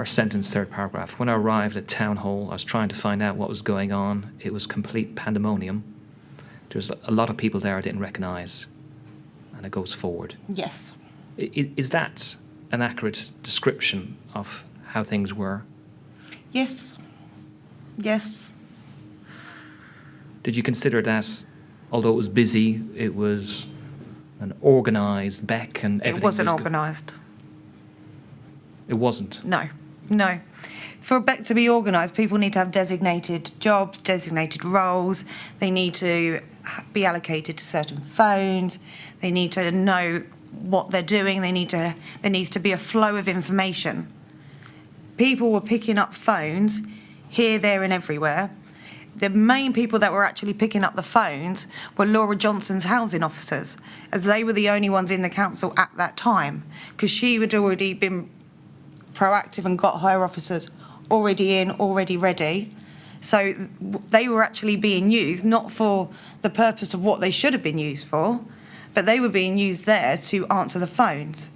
sentence, 3rd paragraph. When I arrived at Town Hall, I was trying to find out what was going on. It was complete pandemonium. There was a lot of people there I didn't recognise. And it goes forward. Yes. Is that an accurate description of how things were? Yes. Yes. Did you consider that, although it was busy, it was an organised BEC and everything? It wasn't organised. It wasn't. No. For a BEC to be organised, people need to have designated jobs, designated roles. They need to be allocated to certain phones. They need to know what they're doing. There needs to be a flow of information. People were picking up phones here, there and everywhere. The main people that were actually picking up the phones were Laura Johnson's housing officers, as they were the only ones in the council at that time, because she had already been proactive and got her officers already in, already ready. So they were actually being used, not for the purpose of what they should have been used for, but they were being used there to answer the phones.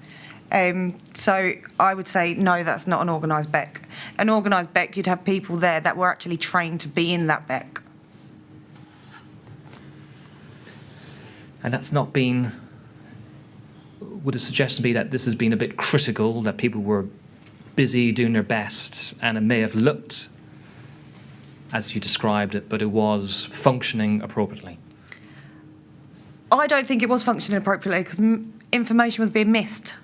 So I would say, no, that's not an organised BEC. An organised BEC, you'd have people there that were actually trained to be in that BEC. And that's not been... Would a suggestion be that this has been a bit critical, that people were busy doing their best, and it may have looked as you described it, but it was functioning appropriately? I don't think it was functioning appropriately because information was being missed.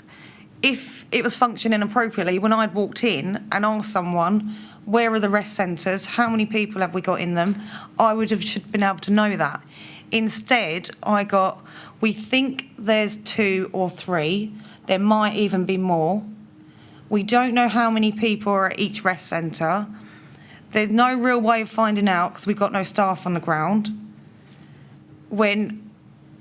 If it was functioning appropriately, when I'd walked in and asked someone, where are the rest centres, how many people have we got in them, I should have been able to know that. Instead, I got, we think there's 2 or 3, there might even be more. We don't know how many people are at each rest centre. There's no real way of finding out because we've got no staff on the ground. When,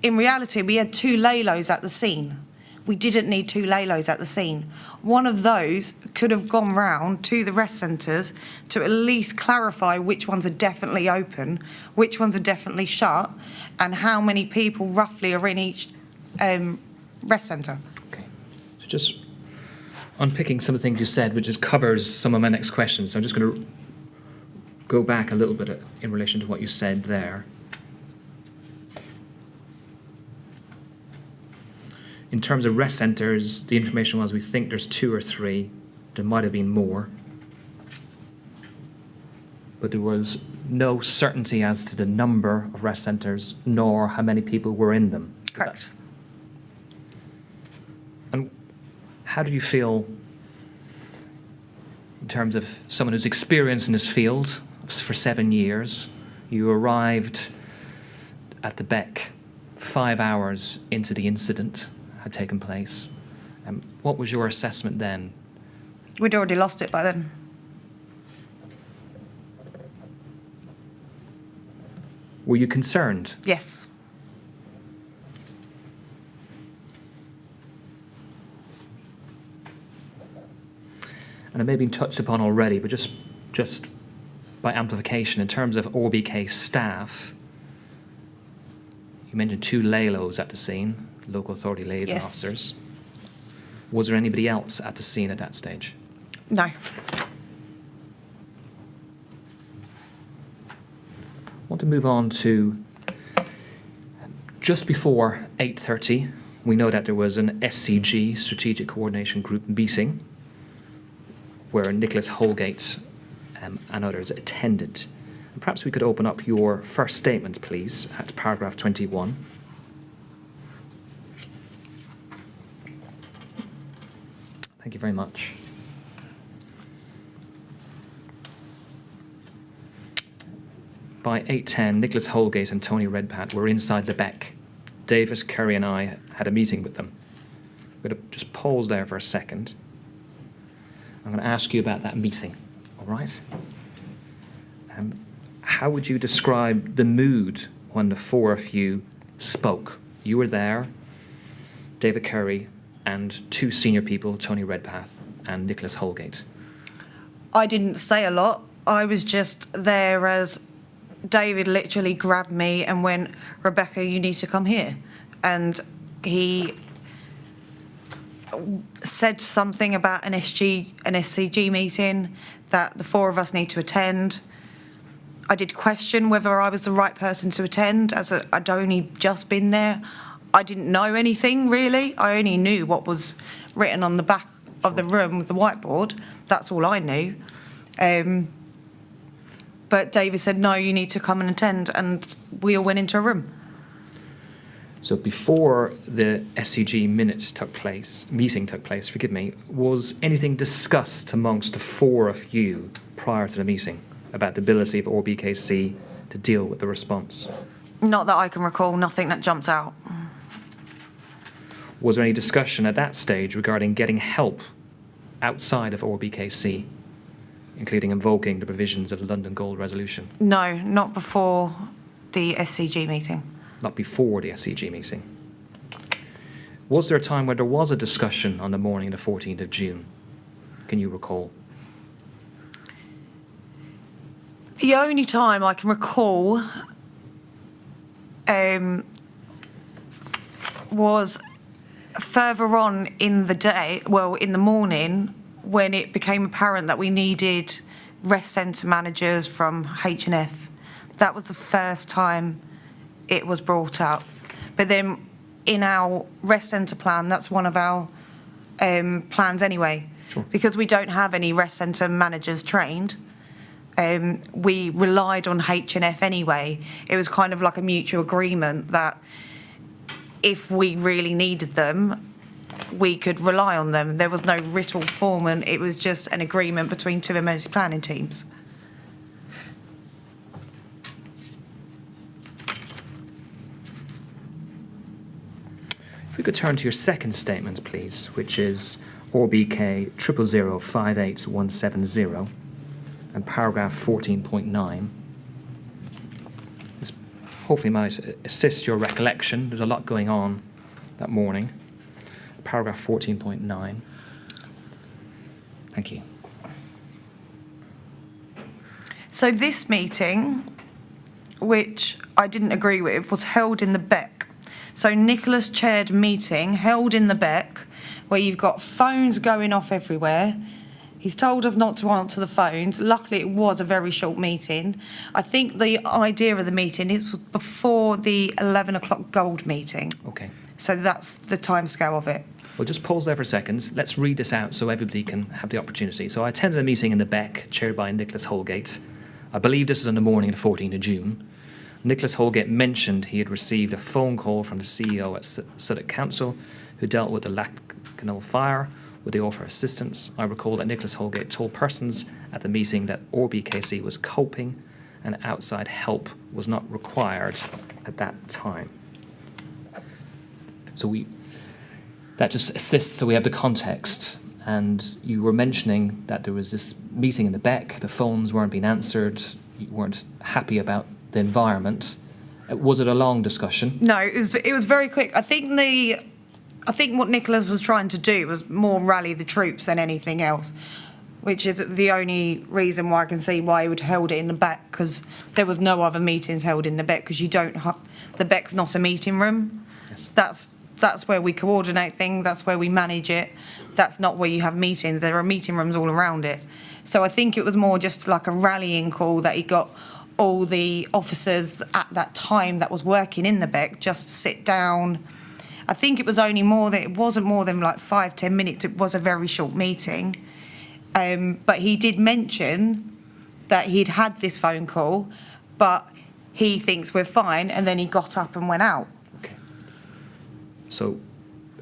in reality, we had 2 LALOs at the scene. We didn't need 2 LALOs at the scene. One of those could have gone round to the rest centres to at least clarify which ones are definitely open, which ones are definitely shut, and how many people roughly are in each rest centre. Okay. So just unpicking some of the things you said, which just covers some of my next questions. So I'm just going to go back a little bit in relation to what you said there. In terms of rest centres, the information was we think there's 2 or 3. There might have been more. But there was no certainty as to the number of rest centres, nor how many people were in them. Correct. And how do you feel in terms of someone who's experienced in this field for 7 years? You arrived at the BEC 5 hours into the incident had taken place. What was your assessment then? We'd already lost it by then. Were you concerned? Yes. And it may have been touched upon already, but just by amplification, in terms of ORBK staff, you mentioned 2 LALOs at the scene, local authority liaison officers. Was there anybody else at the scene at that stage? No. I want to move on to just before 8:30. We know that there was an SCG, Strategic Coordination Group meeting, where Nicholas Holgate and others attended. And perhaps we could open up your first statement, please, at paragraph 21. Thank you very much. By 8:10, Nicholas Holgate and Tony Redpath were inside the BEC. David, Curry and I had a meeting with them. I'm going to just pause there for a second. I'm going to ask you about that meeting, all right? How would you describe the mood when the 4 of you spoke? You were there, David Curry, and 2 senior people, Tony Redpath and Nicholas Holgate. I didn't say a lot. I was just there as David literally grabbed me and went, Rebecca, you need to come here. And he said something about an SCG meeting that the 4 of us need to attend. I did question whether I was the right person to attend, as I'd only just been there. I didn't know anything, really. I only knew what was written on the back of the room with the whiteboard. That's all I knew. But David said, no, you need to come and attend, and we all went into a room. So before the SCG meeting took place, forgive me, was anything discussed amongst the four of you prior to the meeting about the ability of ORBKC to deal with the response? Not that I can recall, nothing that jumps out. Was there any discussion at that stage regarding getting help outside of ORBKC, including invoking the provisions of the London Gold Resolution? No, not before the SCG meeting. Not before the SCG meeting. Was there a time where there was a discussion on the morning of the 14th of June? Can you recall? The only time I can recall was further on in the day, in the morning, when it became apparent that we needed rest centre managers from H&F. That was the first time it was brought up. But then in our rest centre plan, that's one of our plans anyway. Sure. Because we don't have any rest centre managers trained. We relied on H&F anyway. It was kind of like a mutual agreement that if we really needed them, we could rely on them. There was no writ or form, and it was just an agreement between two emergency planning teams. If we could turn to your second statement, please, which is ORBK 000587170 and paragraph 14.9. This hopefully might assist your recollection. There's a lot going on that morning. Paragraph 14.9. Thank you. So this meeting, which I didn't agree with, was held in the Beck. So Nicholas chaired a meeting held in the Beck where you've got phones going off everywhere. He's told us not to answer the phones. Luckily, it was a very short meeting. I think the idea of the meeting is before the 11 o'clock gold meeting. Okay. So that's the timescale of it. We'll just pause there for a second. Let's read this out so everybody can have the opportunity. So I attended a meeting in the Beck, chaired by Nicholas Holgate. I believe this was on the morning of the 14th of June. Nicholas Holgate mentioned he had received a phone call from the CEO at Suffolk Council who dealt with the Lacknell fire. Would they offer assistance? I recall that Nicholas Holgate told persons at the meeting that ORBKC was coping and outside help was not required at that time. So that just assists so we have the context. And you were mentioning that there was this meeting in the Beck, the phones weren't being answered, you weren't happy about the environment. Was it a long discussion? No, it was very quick. I think what Nicholas was trying to do was more rally the troops than anything else, which is the only reason why I can see why he would held it in the Beck, because there was no other meetings held in the Beck, because the Beck's not a meeting room. Yes. That's where we coordinate things, that's where we manage it. That's not where you have meetings. There are meeting rooms all around it. So I think it was more just like a rallying call that he got all the officers at that time that was working in the Beck just to sit down. I think it wasn't more than like 5-10 minutes. It was a very short meeting. But he did mention that he'd had this phone call, but he thinks we're fine, and then he got up and went out. Okay. So,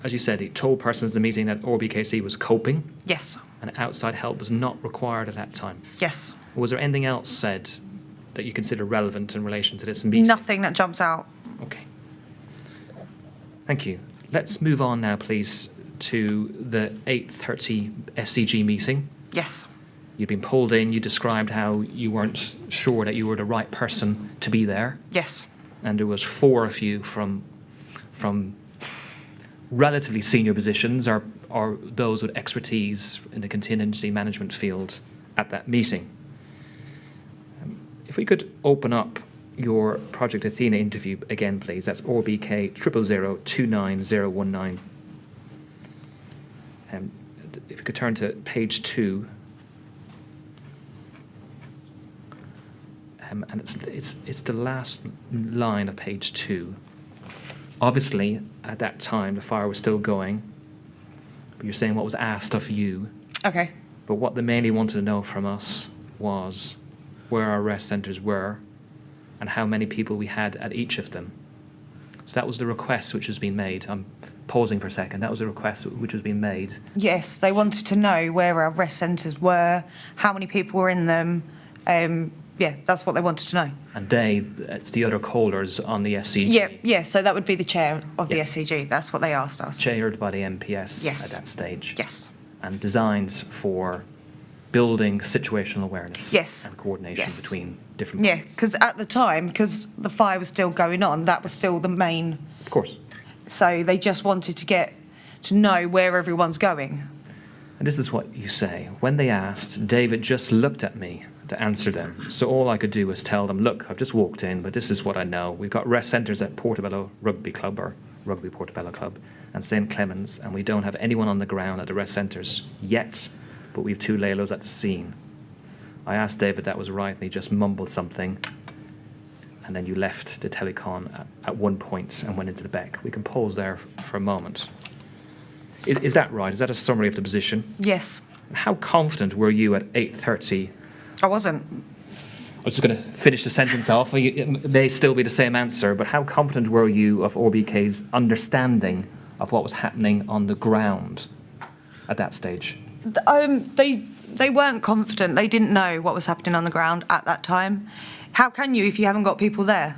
as you said, he told persons at the meeting that ORBKC was coping. Yes. And outside help was not required at that time. Yes. Was there anything else said that you consider relevant in relation to this meeting? Nothing that jumps out. Okay. Thank you. Let's move on now, please, to the 8:30 SCG meeting. Yes. You'd been pulled in. You described how you weren't sure that you were the right person to be there. Yes. And there was 4 of you from relatively senior positions or those with expertise in the contingency management field at that meeting. If we could open up your Project Athena interview again, please. That's ORBK 0002919. If you could turn to page 2. And it's the last line of page 2. Obviously, at that time, the fire was still going. But you're saying what was asked of you. Okay. But what they mainly wanted to know from us was where our rest centres were and how many people we had at each of them. So that was the request which has been made. I'm pausing for a second. That was a request which was being made. Yes, they wanted to know where our rest centres were, how many people were in them. Yeah, that's what they wanted to know. And it's the other callers on the SCG. Yeah, so that would be the chair of the Yes. SCG. That's what they asked us. Chaired by the MPS Yes. at that stage. Yes. And designed for building situational awareness. Yes. And coordination Yes. between different Yeah, parties. because at the time, because the fire was still going on, that was still the main. Of course. So they just wanted to get to know where everyone's going. And this is what you say. When they asked, David just looked at me to answer them. So all I could do was tell them, look, I've just walked in, but this is what I know. We've got rest centres at Portobello Rugby Club, or Rugby Portobello Club, and St Clements, and we don't have anyone on the ground at the rest centres yet, but we have 2 Lalos at the scene. I asked David that was right, and he just mumbled something, and then you left the telecon at one point and went into the back. We can pause there for a moment. Is that right? Is that a summary of the position? Yes, How confident were you at 8:30? I wasn't. I was just going to finish the sentence off. It may still be the same answer, but how confident were you of RBK's understanding of what was happening on the ground at that stage? They weren't confident. They didn't know what was happening on the ground at that time. How can you if you haven't got people there?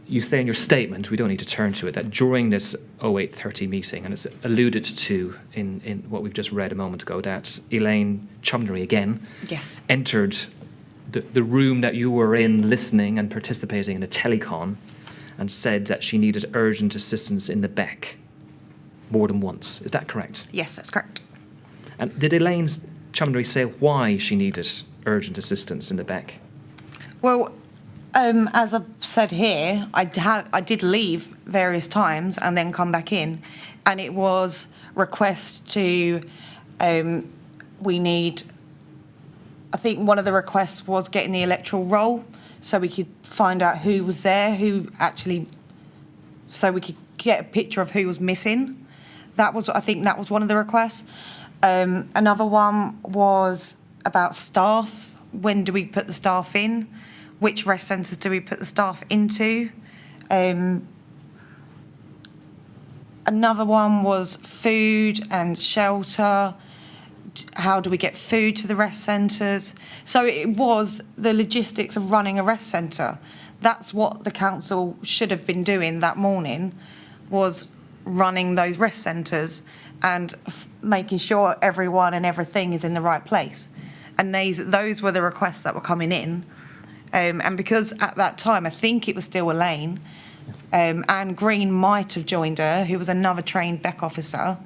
You say in your statement, we don't need to turn to it, that during this 08:30 meeting, and it's alluded to in what we've just read a moment ago, that Elaine Chumnery again Yes. entered the room that you were in listening and participating in a telecon and said that she needed urgent assistance in the back more than once. Is that correct? Yes, that's correct. And did Elaine Chumnery say why she needed urgent assistance in the back? Well, as I've said here, I did leave various times and then come back in, and it was request to, we need, I think one of the requests was getting the electoral roll so we could find out who was there, so we could get a picture of who was missing. I think that was one of the requests. Another one was about staff. When do we put the staff in? Which rest centres do we put the staff into? Another one was food and shelter. How do we get food to the rest centres? So it was the logistics of running a rest centre. That's what the council should have been doing that morning, was running those rest centres and making sure everyone and everything is in the right place. And those were the requests that were coming in. And because at that time, I think it was still Elaine, and Green might have joined her, who was another trained back officer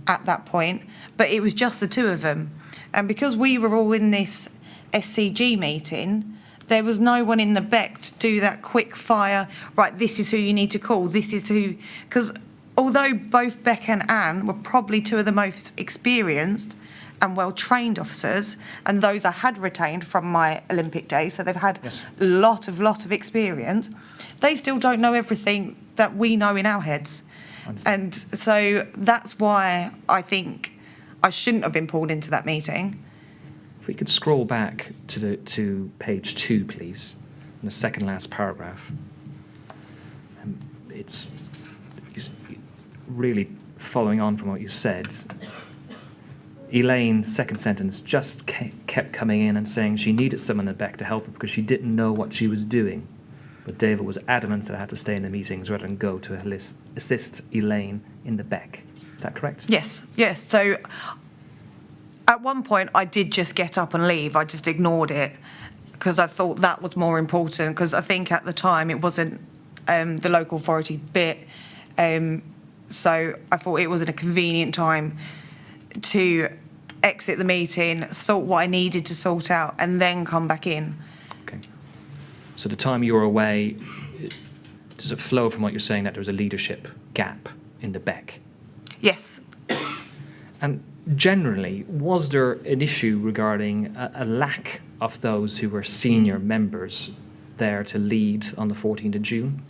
at that point, but it was just the 2 of them. And because we were all in this SCG meeting, there was no one in the back to do that quick fire, right, this is who you need to call, this is who, because although both Beck and Anne were probably 2 of the most experienced and well-trained officers, and those I had retained from my Olympic days, so they've had a lot of experience, they still don't know everything that we know in our heads. And so that's why I think I shouldn't have been pulled into that meeting. If we could scroll back to page 2, please, in the second last paragraph. It's really following on from what you said. Elaine, second sentence, just kept coming in and saying she needed someone in the back to help her because she didn't know what she was doing. But David was adamant that I had to stay in the meetings rather than go to assist Elaine in the back. Is that correct? Yes. So at one point I did just get up and leave. I just ignored it because I thought that was more important, because I think at the time it wasn't the local authority bit. So I thought it wasn't a convenient time to exit the meeting, sort what I needed to sort out, and then come back in. Okay. So the time you were away, does it flow from what you're saying that there was a leadership gap in the back? Yes. And generally, was there an issue regarding a lack of those who were senior members there to lead on the 14th of June?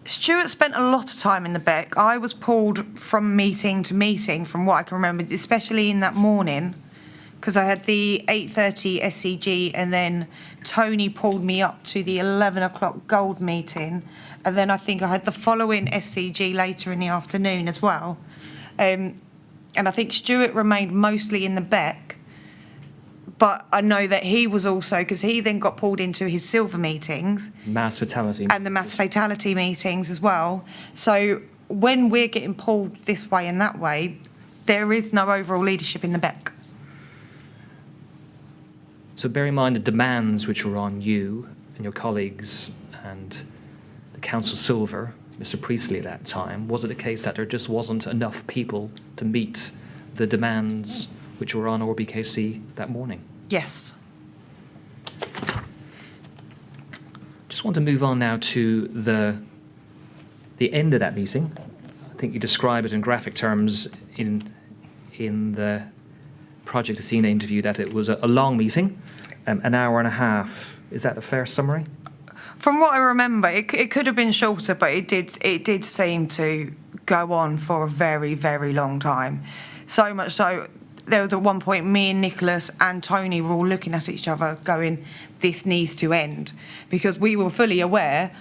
Stuart spent a lot of time in the back. I was pulled from meeting to meeting, from what I can remember, especially in that morning, because I had the 8:30 SCG, and then Tony pulled me up to the 11 o'clock gold meeting, and then I think I had the following SCG later in the afternoon as well. And I think Stuart remained mostly in the Beck, but I know that he was also, because he then got pulled into his silver meetings. Mass fatality. And the mass fatality meetings as well. So when we're getting pulled this way and that way, there is no overall leadership in the Beck. So bear in mind the demands which were on you and your colleagues and the Council Silver, Mr. Priestley at that time. Was it a case that there just wasn't enough people to meet the demands which were on RBKC that morning? Yes. Just want to move on now to the end of that meeting. I think you describe it in graphic terms in the Project Athena interview that it was a long meeting, an hour and a half. Is that a fair summary? From what I remember, it could have been shorter, but it did seem to go on for a very, very long time. So much so, there was at one point, me and Nicholas and Tony were all looking at each other going, this needs to end. Because we were fully aware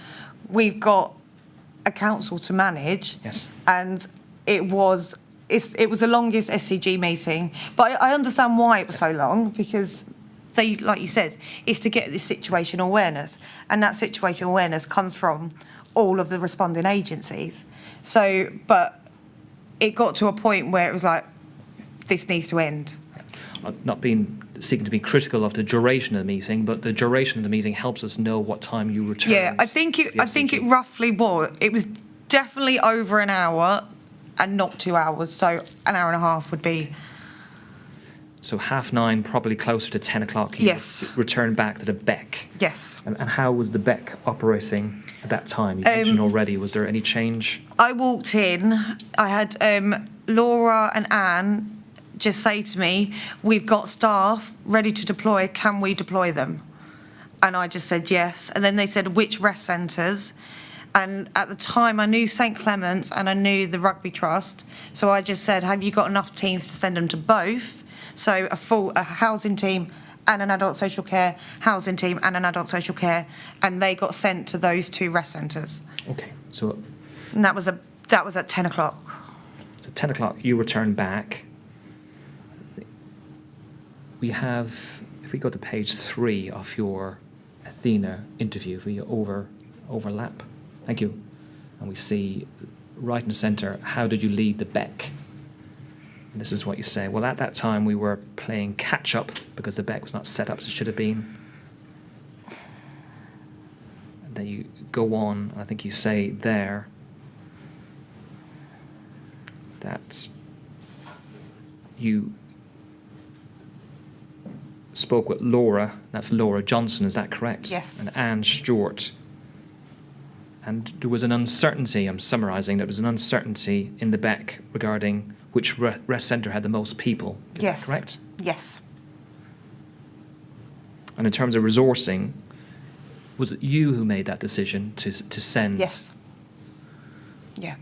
we've got a council to manage. Yes. And it was the longest SCG meeting. But I understand why it was so long, because they, like you said, is to get this situational awareness. And that situational awareness comes from all of the responding agencies. So, but it got to a point where it was like, this needs to end. Not seeking to be critical of the duration of the meeting, but the duration of the meeting helps us know what time you returned. Yeah, I think it roughly was. It was definitely over an hour and not 2 hours. So an hour and a half would be. So 9:30, probably closer to 10 o'clock. You Yes. returned back to the Beck. Yes. And how was the Beck operating at that time? You mentioned already. Was there any change? I walked in. I had Laura and Anne just say to me, we've got staff ready to deploy, can we deploy them? And I just said yes. And then they said, which rest centres? And at the time I knew St Clement's and I knew the Rugby Trust, so I just said, have you got enough teams to send them to both? So a housing team and an adult social care, housing team and an adult social care, and they got sent to those two rest centres. Okay, so And that was at 10 o'clock. 10 o'clock you returned back. We have, if we go to page 3 of your Athena interview, if we overlap, thank you, and we see right in the centre, how did you lead the Beck? And this is what you say. Well, at that time we were playing catch up because the Beck was not set up as it should have been. And then you go on, I think you say there that you spoke with Laura, that's Laura Johnson, is that correct? Yes. And Anne Stewart. And there was an uncertainty, I'm summarising, there was an uncertainty in the Beck regarding which rest centre had the most people. Is Yes. that correct? Yes. And in terms of resourcing, was it you who made that decision to send? Yes. Yeah.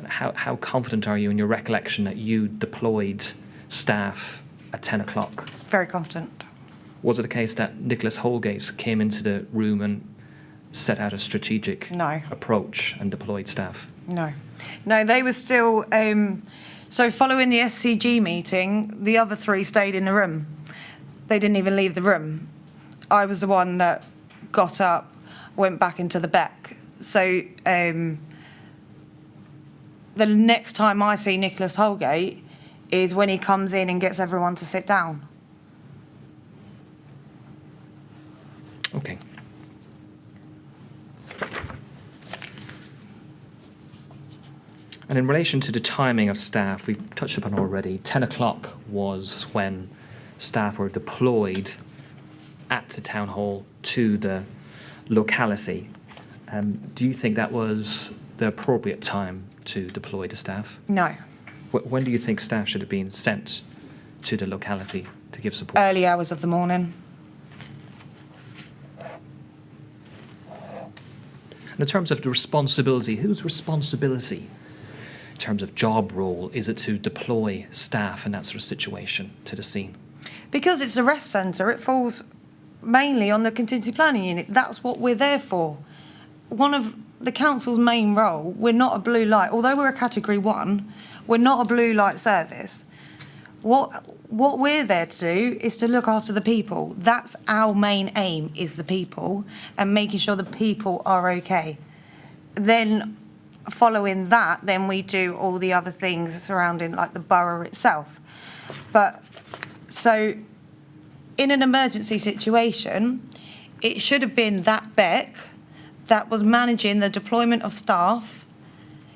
How confident are you in your recollection that you deployed staff at 10 o'clock? Very confident. Was it a case that Nicholas Holgate came into the room and set out a strategic No. approach and deployed staff? No, they were still. So following the SCG meeting, the other three stayed in the room. They didn't even leave the room. I was the one that got up, went back into the Beck. So the next time I see Nicholas Holgate is when he comes in and gets everyone to sit down. Okay. And in relation to the timing of staff, we've touched upon already, 10 o'clock was when staff were deployed at the town hall to the locality. Do you think that was the appropriate time to deploy the staff? No, When do you think staff should have been sent to the locality to give support? early hours of the morning. And in terms of the responsibility, whose responsibility in terms of job role is it to deploy staff in that sort of situation to the scene? Because it's a rest centre, it falls mainly on the contingency planning unit. That's what we're there for. One of the council's main role, we're not a blue light. Although we're a category 1, we're not a blue light service. What we're there to do is to look after the people. That's our main aim, is the people, and making sure the people are okay. Then following that, then we do all the other things surrounding like the borough itself. But so in an emergency situation, it should have been that Beck that was managing the deployment of staff.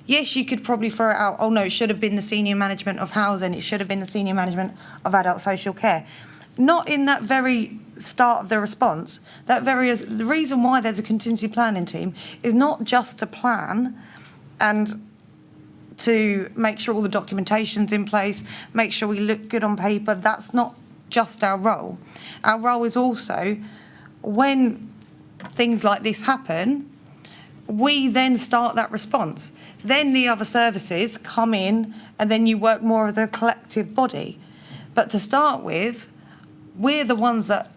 Yes, you could probably throw it out, oh no, it should have been the senior management of housing, it should have been the senior management of adult social care. Not in that very start of the response. The reason why there's a contingency planning team is not just to plan and to make sure all the documentation's in place, make sure we look good on paper. That's not just our role. Our role is also, when things like this happen, we then start that response. Then the other services come in and then you work more of the collective body. But to start with, we're the ones that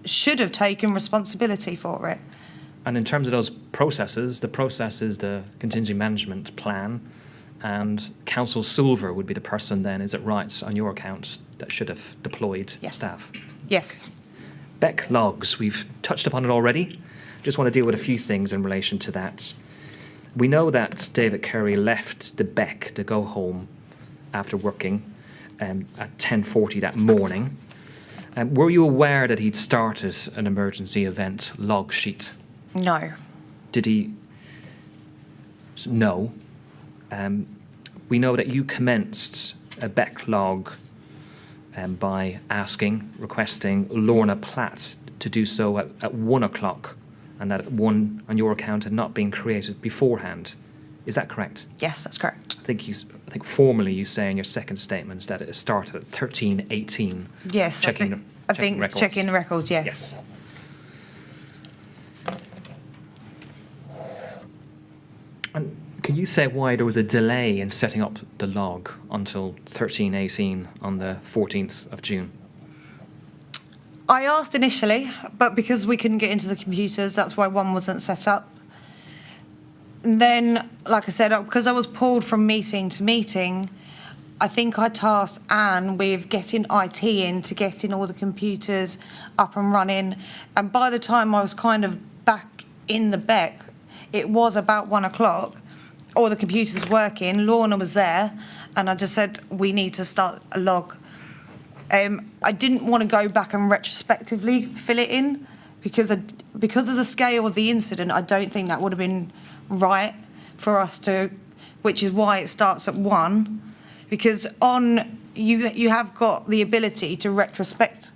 should have taken responsibility for it. And in terms of those processes, the process is the contingency management plan, and Council Silver would be the person then, is it right, on your account, that should have deployed staff? Yes. Beck logs, we've touched upon it already. Just want to deal with a few things in relation to that. We know that David Curry left the Beck to go home after working at 10:40 that morning. Were you aware that he'd started an emergency event log sheet? No. Did he? No. We know that you commenced a Beck log by requesting Lorna Platt to do so at 1 o'clock, and that one on your account had not been created beforehand. Is that correct? Yes, that's correct. I think formally you say in your second statement that it started at 13:18. Yes, I think records. checking the records, yes. Yes. And can you say why there was a delay in setting up the log until 13:18 on the 14th of June? I asked initially, but because we couldn't get into the computers, that's why one wasn't set up. And then, like I said, because I was pulled from meeting to meeting, I think I tasked Anne with getting IT in to getting all the computers up and running. And by the time I was kind of back in the Beck, it was about 1 o'clock. All the computers were working. Lorna was there, and I just said, we need to start a log. I didn't want to go back and retrospectively fill it in because of the scale of the incident. I don't think that would have been right for us to, which is why it starts at 1, because you have got the ability to retrospect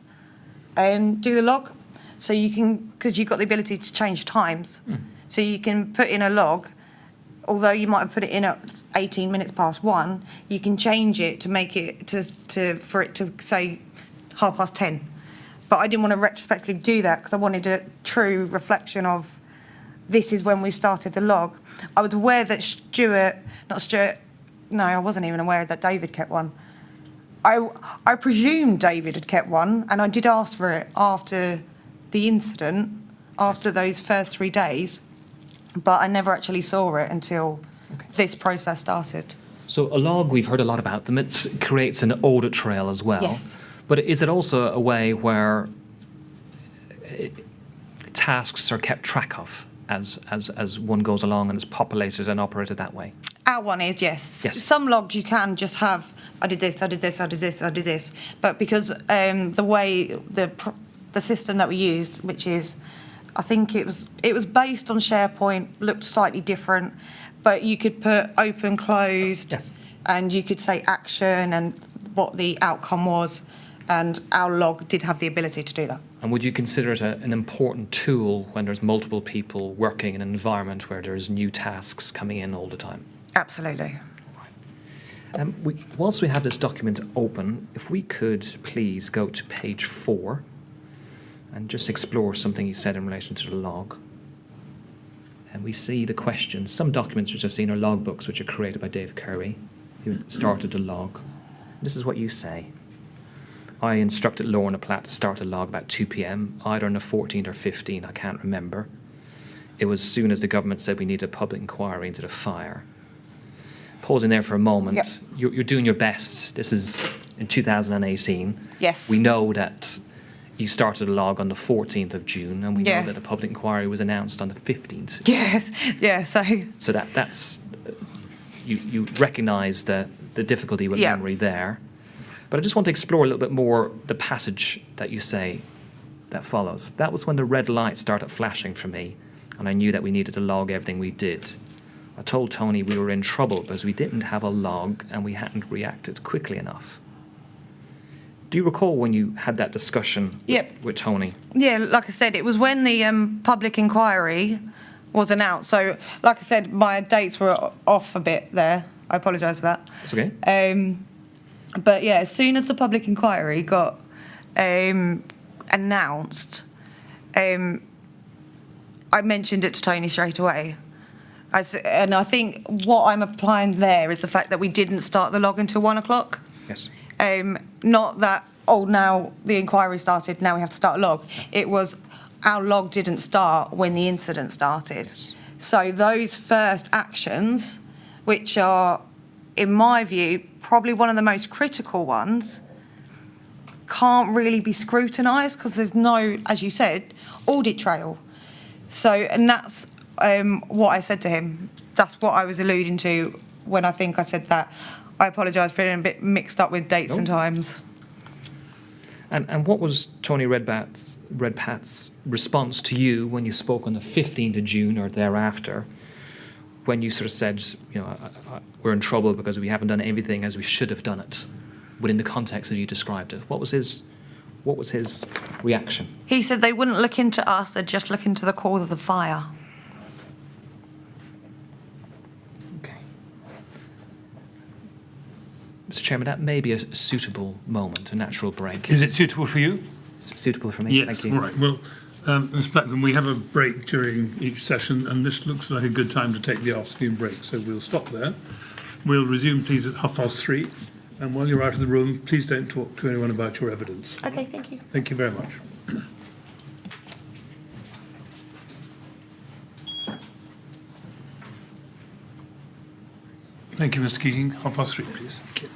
and do the log, so you can, because you've got the ability to change times, so you can put in a log. Although you might have put it in at 18 minutes past 1, you can change it to make it for it to say 10:30. But I didn't want to retrospectively do that because I wanted a true reflection of this is when we started the log. I was aware that I wasn't even aware that David kept one. I presumed David had kept one, and I did ask for it after the incident, after those first 3 days. But I never actually saw it until this process started. So a log, we've heard a lot about them. It creates an audit trail as well. Yes. But is it also a way where tasks are kept track of as one goes along and is populated and operated that way? Our one is, yes. Yes. Some logs you can just have, I did this, I did this, I did this, I did this. But because the way the system that we used, which is, I think it was based on SharePoint, looked slightly different, but you could put open, closed, yes, and you could say action and what the outcome was, and our log did have the ability to do that. And would you consider it an important tool when there's multiple people working in an environment where there's new tasks coming in all the time? Absolutely. Whilst we have this document open, if we could please go to page 4 and just explore something you said in relation to the log. And we see the questions. Some documents which I've seen are logbooks which are created by Dave Curry, who started the log. This is what you say. I instructed Lorna Platt to start a log about 2 p.m, either on the 14th or 15th, I can't remember. It was as soon as the government said we needed a public inquiry into the fire. Pausing there for a moment, Yep. you're doing your best. This is in 2018. Yes. We know that you started a log on the 14th of June, and we Yeah. know that a public inquiry was announced on the 15th. Yes, yeah, so So that's you recognise the difficulty with Yeah. memory there. But I just want to explore a little bit more the passage that you say that follows. That was when the red light started flashing for me, and I knew that we needed to log everything we did. I told Tony we were in trouble because we didn't have a log and we hadn't reacted quickly enough. Do you recall when you had that discussion Yep. with Tony? yeah, like I said, it was when the public inquiry was announced. So, like I said, my dates were off a bit there. I apologise for that. That's okay. But yeah, as soon as the public inquiry got announced, I mentioned it to Tony straight away. And I think what I'm applying there is the fact that we didn't start the log until 1 o'clock. Yes. Not that, now the inquiry started, now we have to start a log. It was our log didn't start when the incident started. So those first actions, which are, in my view, probably one of the most critical ones, can't really be scrutinised because there's no, as you said, audit trail. So, and that's what I said to him. That's what I was alluding to when I think I said that. I apologise for being a bit mixed up with dates and times. And what was Tony Redpat's response to you when you spoke on the 15th of June or thereafter, when you sort of said, we're in trouble because we haven't done everything as we should have done it, within the context that you described it? What was his reaction? He said they wouldn't look into us, they'd just look into the cause of the fire. Okay. Mr. Chairman, that may be a suitable moment, a natural break. Is it suitable for you? It's suitable for me. Yes. Thank you. All right. Well, Ms. Blackburn, we have a break during each session, and this looks like a good time to take the afternoon break. So we'll stop there. We'll resume, please, at 3:30. And while you're out of the room, please don't talk to anyone about your evidence. Okay, thank you. Thank you very much. Thank you, Mr. Keating. 3:30, please. Thank you.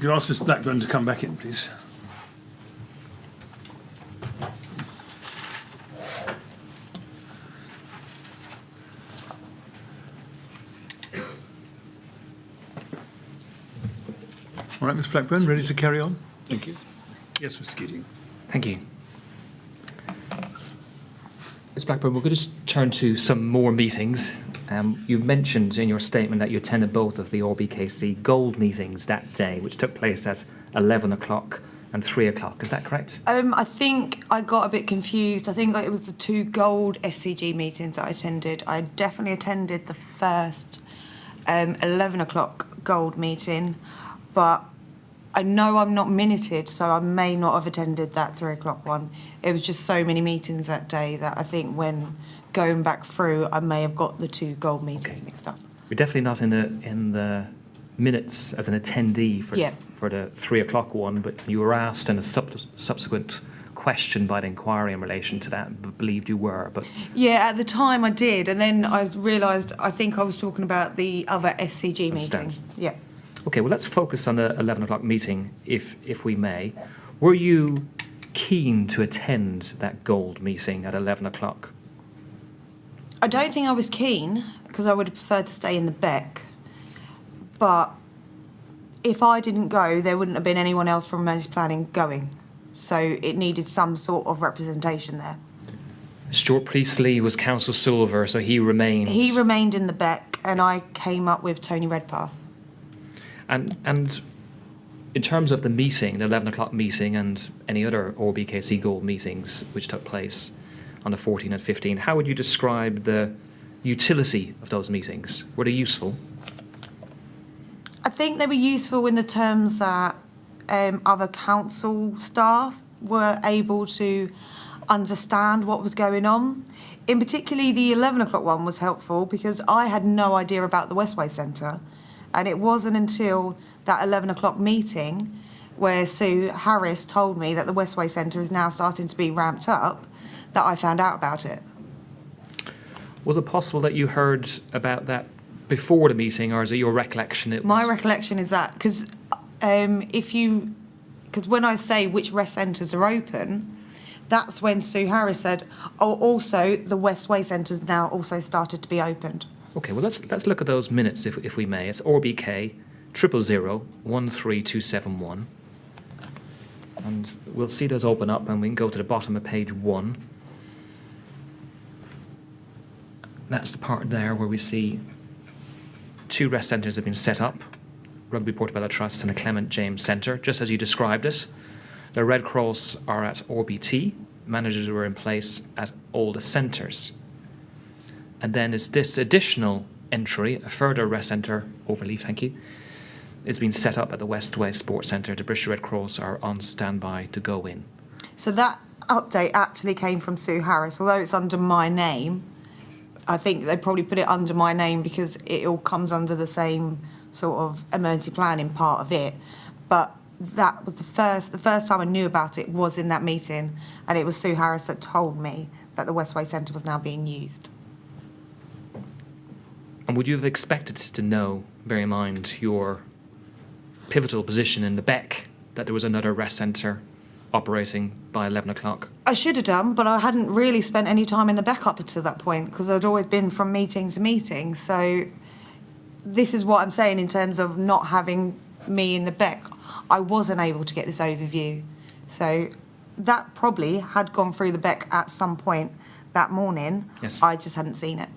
Could you ask Mr. Blackburn to come back in, please? All right, Ms. Blackburn, ready to carry on? Thank you. Yes, Mr. Keating. Thank you. Ms. Blackburn, we're going to turn to some more meetings. You mentioned in your statement that you attended both of the RBKC Gold meetings that day, which took place at 11 o'clock and 3 o'clock. Is that correct? I think I got a bit confused. I think it was the 2 Gold SCG meetings that I attended. I definitely attended the first 11 o'clock Gold meeting, but I know I'm not minuted, so I may not have attended that 3 o'clock one. It was just so many meetings that day that I think when going back through, I may have got the 2 Gold meetings mixed up. You're definitely not in the minutes as an attendee for the 3 o'clock one, but you were asked in a subsequent question by the inquiry in relation to that, and believed you were. But yeah, at the time I did, and then I realised I think I was talking about the other SCG meeting. Yeah. Okay, well, let's focus on the 11 o'clock meeting, if we may. Were you keen to attend that Gold meeting at 11 o'clock? I don't think I was keen, because I would have preferred to stay in the Beck. But if I didn't go, there wouldn't have been anyone else from emergency planning going. So it needed some sort of representation there. Stuart Priestley was Council Silver, so he remained. He remained in the Beck, and I came up with Tony Redpath. And in terms of the meeting, the 11 o'clock meeting, and any other RBKC Gold meetings which took place on the 14th and 15th, how would you describe the utility of those meetings? Were they useful? I think they were useful in the terms that other council staff were able to understand what was going on. In particularly, the 11 o'clock one was helpful because I had no idea about the Westway Centre. And it wasn't until that 11 o'clock meeting where Sue Harris told me that the Westway Centre is now starting to be ramped up that I found out about it. Was it possible that you heard about that before the meeting, or is it your recollection? My recollection is that, because when I say which rest centres are open, that's when Sue Harris said, oh, also the Westway Centre's now also started to be opened. Okay, well, let's look at those minutes, if we may. It's RBK 000 13271. And we'll see those open up, and we can go to the bottom of page 1. That's the part there where we see 2 rest centres have been set up, Rugby Portobello Trust and the Clement James Centre, just as you described it. The Red Cross are at RBT. Managers were in place at all the centres. And then is this additional entry, a further rest centre, Overleaf, thank you, is being set up at the Westway Sports Centre. The British Red Cross are on standby to go in. So that update actually came from Sue Harris, although it's under my name. I think they probably put it under my name because it all comes under the same sort of emergency planning part of it. But that was the first time I knew about it was in that meeting, and it was Sue Harris that told me that the Westway Centre was now being used. And would you have expected to know, bearing in mind your pivotal position in the Beck, that there was another rest centre operating by 11 o'clock? I should have done, but I hadn't really spent any time in the Beck up until that point because I'd always been from meeting to meeting. So this is what I'm saying in terms of not having me in the Beck. I wasn't able to get this overview. So that probably had gone through the Beck at some point that morning. Yes. I just hadn't seen it.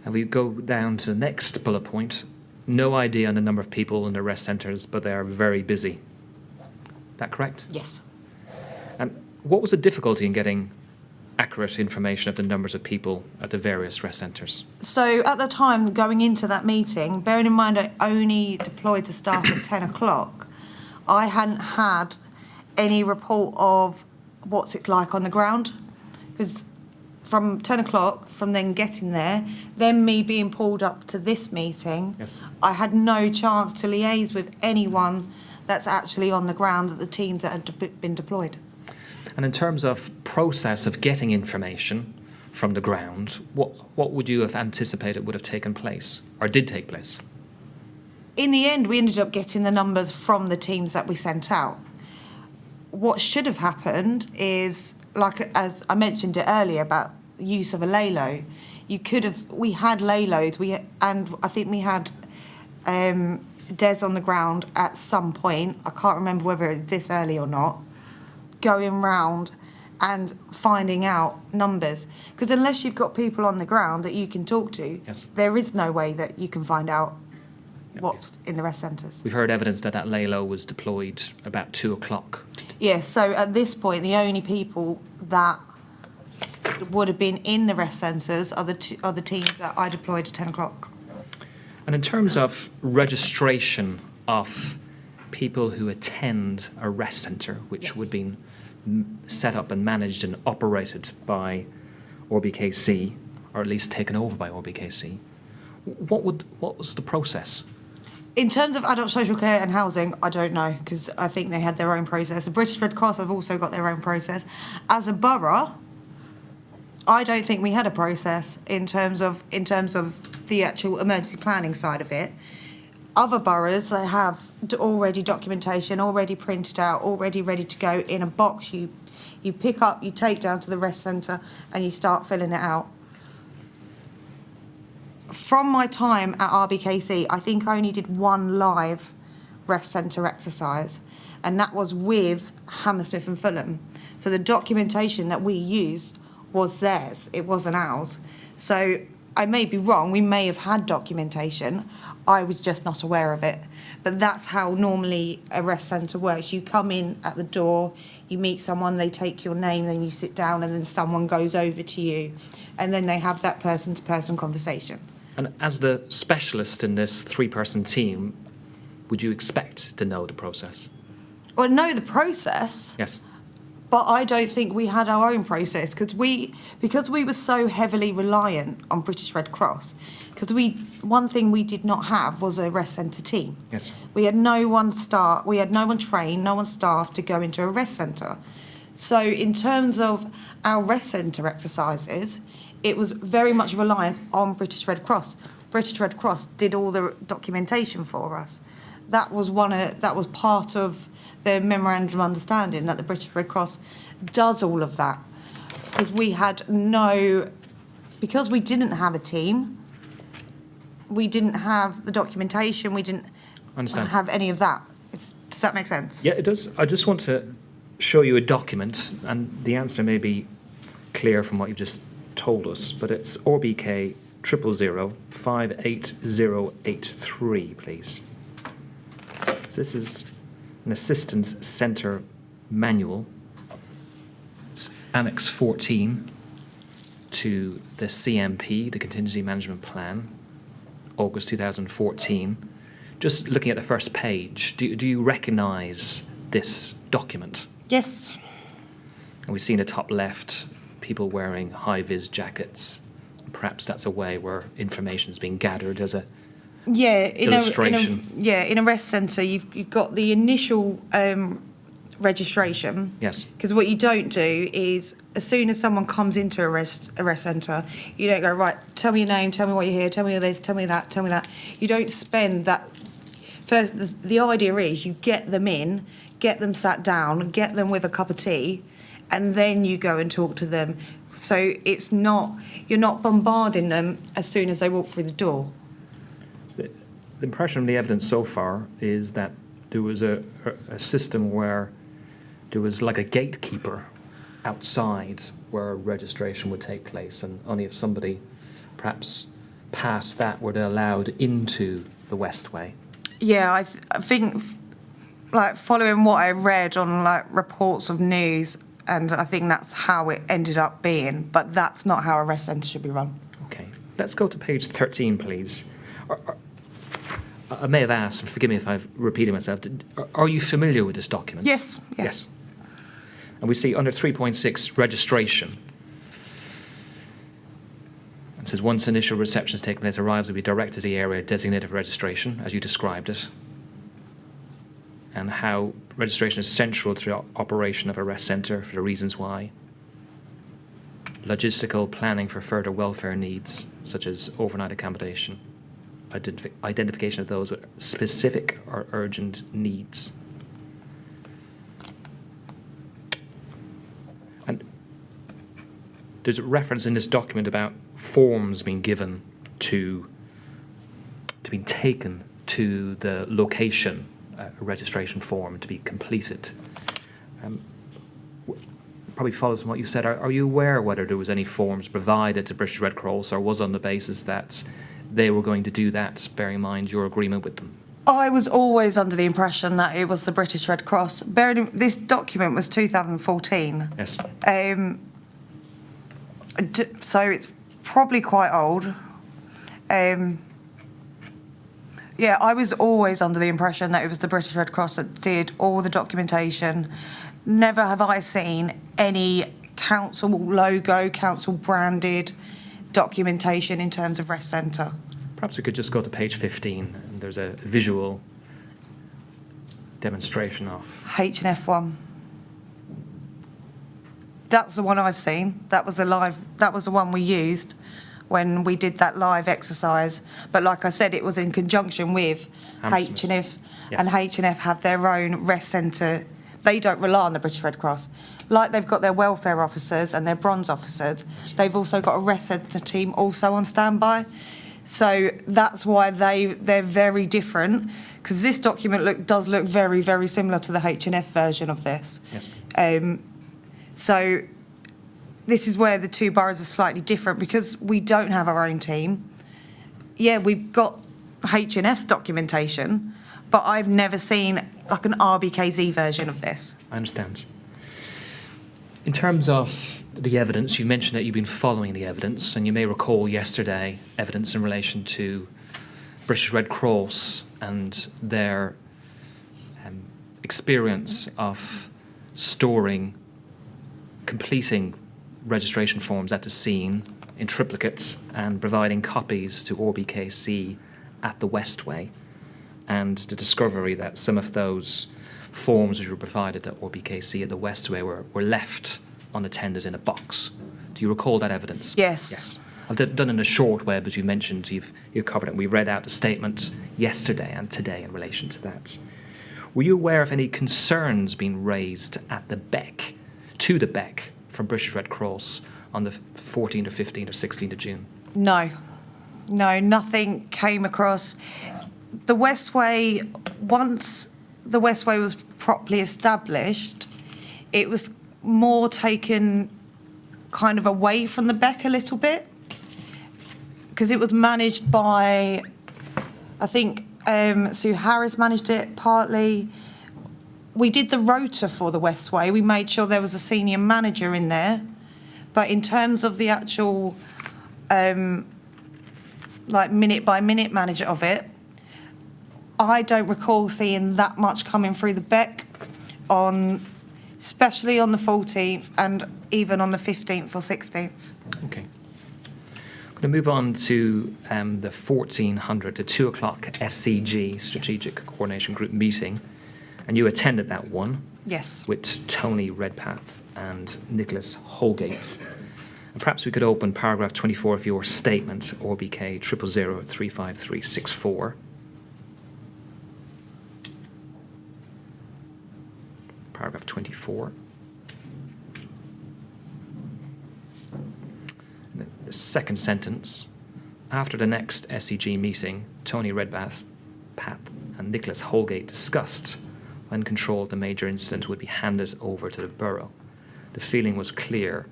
And we go down to the next bullet point. No idea on the number of people in the rest centres, but they are very busy. That correct? Yes. And what was the difficulty in getting accurate information of the numbers of people at the various rest centres? So at the time going into that meeting, bearing in mind I only deployed the staff at 10 o'clock, I hadn't had any report of what's it like on the ground. Because from 10 o'clock, from then getting there, then me being pulled up to this meeting, Yes. I had no chance to liaise with anyone that's actually on the ground at the teams that had been deployed. And in terms of process of getting information from the ground, what would you have anticipated would have taken place, or did take place? in the end, we ended up getting the numbers from the teams that we sent out. What should have happened is, like as I mentioned it earlier about use of a lay-low, we had lay-lows, and I think we had Des on the ground at some point, I can't remember whether it's this early or not, going round and finding out numbers. Because unless you've got people on the ground that you can talk to, Yes. there is no way that you can find out what's in the rest centres. We've heard evidence that lay-low was deployed about 2 o'clock. Yeah, so at this point, the only people that would have been in the rest centres are the teams that I deployed at 10 o'clock. And in terms of registration of people who attend a rest centre, which Yes. would be set up and managed and operated by RBKC, or at least taken over by RBKC, what was the process? In terms of adult social care and housing, I don't know, because I think they had their own process. The British Red Cross have also got their own process. As a borough, I don't think we had a process in terms of the actual emergency planning side of it. Other boroughs, they have already documentation, already printed out, already ready to go in a box. You pick up, you take down to the rest centre, and you start filling it out. From my time at RBKC, I think I only did one live rest centre exercise, and that was with Hammersmith and Fulham. So the documentation that we used was theirs, it wasn't ours. So I may be wrong, we may have had documentation, I was just not aware of it. But that's how normally a rest centre works. You come in at the door, you meet someone, they take your name, then you sit down, and then someone goes over to you, and then they have that person-to-person conversation. And as the specialist in this 3-person team, would you expect to know the process? Well, know the process, Yes. but I don't think we had our own process because we were so heavily reliant on British Red Cross. Because one thing we did not have was a rest centre team. Yes. We had no one trained, no one staffed to go into a rest centre. So in terms of our rest centre exercises, it was very much reliant on British Red Cross. British Red Cross did all the documentation for us. That was part of the memorandum of understanding that the British Red Cross does all of that. Because we didn't have a team, we didn't have the documentation, we didn't Understand. have any of that. Does that make sense? Yeah, it does. I just want to show you a document, and the answer may be clear from what you've just told us, but it's RBK 000-58083, please. So this is an assistant centre manual. It's Annex 14 to the CMP, the Contingency Management Plan, August 2014. Just looking at the first page, do you recognise this document? Yes. And we see in the top left people wearing high-vis jackets. Perhaps that's a way where information is being gathered as a illustration. In a rest centre, you've got the initial registration. Yes. Because what you don't do is, as soon as someone comes into a rest centre, you don't go, right, tell me your name, tell me why you're here, tell me this, tell me that, tell me that. You don't spend that. First, the idea is you get them in, get them sat down, get them with a cup of tea, and then you go and talk to them. So you're not bombarding them as soon as they walk through the door. The impression of the evidence so far is that there was a system where there was like a gatekeeper outside where registration would take place, and only if somebody perhaps past that were they allowed into the Westway. Yeah, I think, like, following what I read on, like, reports of news, and I think that's how it ended up being, but that's not how a rest centre should be run. Okay, let's go to page 13, please. I may have asked, and forgive me if I've repeated myself, are you familiar with this document? Yes. And we see under 3.6, registration. It says, once initial reception has taken place, arrivals will be directed to the area designated for registration, as you described it, and how registration is central to the operation of a rest centre for the reasons why. Logistical planning for further welfare needs, such as overnight accommodation. identification of those with specific or urgent needs. And there's a reference in this document about forms being given to be taken to the location, a registration form to be completed. Probably follows from what you said. Are you aware whether there was any forms provided to British Red Cross, or was on the basis that they were going to do that, bearing in mind your agreement with them? I was always under the impression that it was the British Red Cross. This document was 2014. Yes. So it's probably quite old. Yeah, I was always under the impression that it was the British Red Cross that did all the documentation. Never have I seen any council logo, council branded documentation in terms of rest centre. Perhaps we could just go to page 15, and there's a visual demonstration of... H&F1. That's the one I've seen. That was the one we used when we did that live exercise. But like I said, it was in conjunction with H&F, Yes. and H&F have their own rest centre. They don't rely on the British Red Cross. Like they've got their welfare officers and their bronze officers, they've also got a rest centre team also on standby. So that's why they're very different, because this document does look very, very similar to the H&F version of this. Yes. So this is where the two boroughs are slightly different, because we don't have our own team. Yeah, we've got H&F's documentation, but I've never seen like an RBKZ version of this. I understand. In terms of the evidence, you mentioned that you've been following the evidence, and you may recall yesterday evidence in relation to British Red Cross and their experience of completing registration forms at the scene in triplicate and providing copies to RBKC at the Westway, and the discovery that some of those forms which were provided at RBKC at the Westway were left unattended in a box. Do you recall that evidence? Yes. Yes. I've done it in a short way, but you mentioned you've covered it. We read out a statement yesterday and today in relation to that. Were you aware of any concerns being raised at the BEC, to the BEC, from British Red Cross on the 14th or 15th or 16th of June? No, nothing came across. The Westway, once the Westway was properly established, it was more taken kind of away from the BEC a little bit, because it was managed by, I think, Sue Harris managed it partly. We did the rota for the Westway. We made sure there was a senior manager in there. But in terms of the actual, like minute-by-minute manager of it, I don't recall seeing that much coming through the BEC, especially on the 14th and even on the 15th or 16th. Okay. I'm going to move on to the 1400 to 2 o'clock SCG, Strategic Coordination Group meeting. And you attended that one. Yes. With Tony Redpath and Nicholas Holgate. And perhaps we could open paragraph 24 of your statement, RBK 000-35364. Paragraph 24. The second sentence. After the next SCG meeting, Tony Redpath, and Nicholas Holgate discussed when controlled the major incident would be handed over to the borough. The feeling was clear.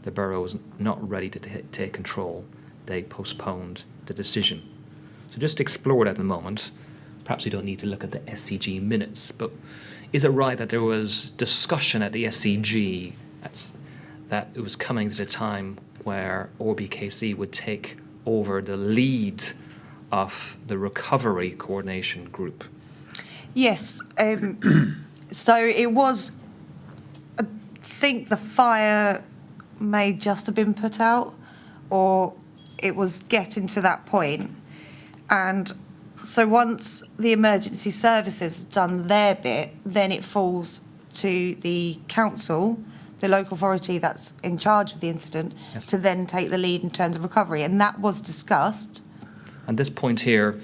The borough was not ready to take control. They postponed the decision. So just to explore that at the moment, perhaps we don't need to look at the SCG minutes, but is it right that there was discussion at the SCG that it was coming to the time where RBKC would take over the lead of the recovery coordination group? Yes. So it was, I think the fire may just have been put out, or it was getting to that point. And so once the emergency services have done their bit, then it falls to the council, the local authority that's in charge of the incident, Yes. to then take the lead in terms of recovery. And that was discussed. And this point here,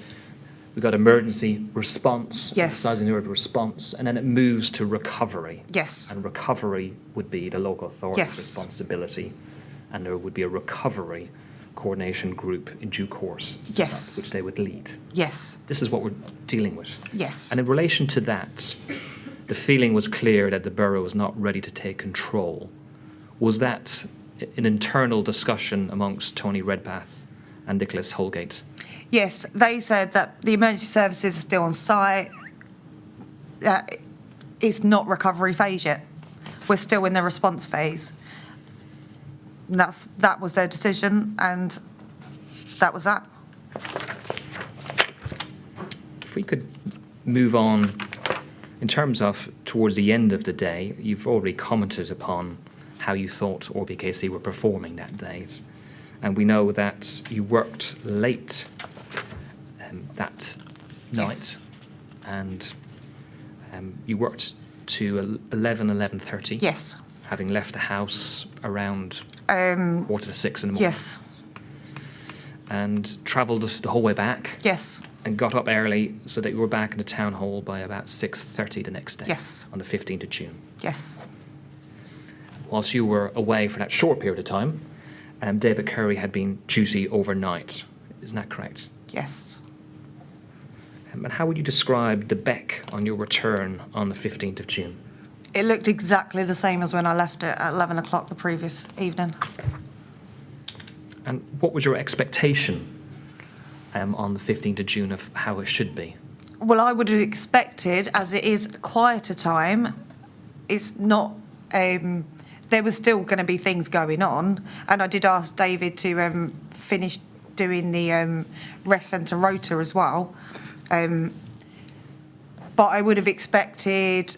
we've got emergency response, Yes. emphasising the word response, and then it moves to recovery. Yes. And recovery would be the local authority's Yes. responsibility, and there would be a recovery coordination group in due course set Yes. up, which they would lead. Yes. This is what we're dealing with. Yes. And in relation to that, the feeling was clear that the borough was not ready to take control. Was that an internal discussion amongst Tony Redpath and Nicholas Holgate? Yes, they said that the emergency services are still on site. It's not recovery phase yet. We're still in the response phase. And that was their decision, and that was that. If we could move on, in terms of towards the end of the day, you've already commented upon how you thought ORBKC were performing that day. And we know that you worked late that night, Yes. and you worked to 11:30. Yes. Having left the house around 5:45 in the morning. Yes. And travelled the whole way back. Yes. And got up early so that you were back in the town hall by about 6:30 the next day. Yes. On the 15th of June. Yes. Whilst you were away for that short period of time, David Curry had been duty overnight. Isn't that correct? Yes. And how would you describe the Beck on your return on the 15th of June? It looked exactly the same as when I left it at 11 o'clock the previous evening. And what was your expectation on the 15th of June of how it should be? Well, I would have expected, as it is a quieter time, it's not. There was still going to be things going on, and I did ask David to finish doing the rest centre rota as well. But I would have expected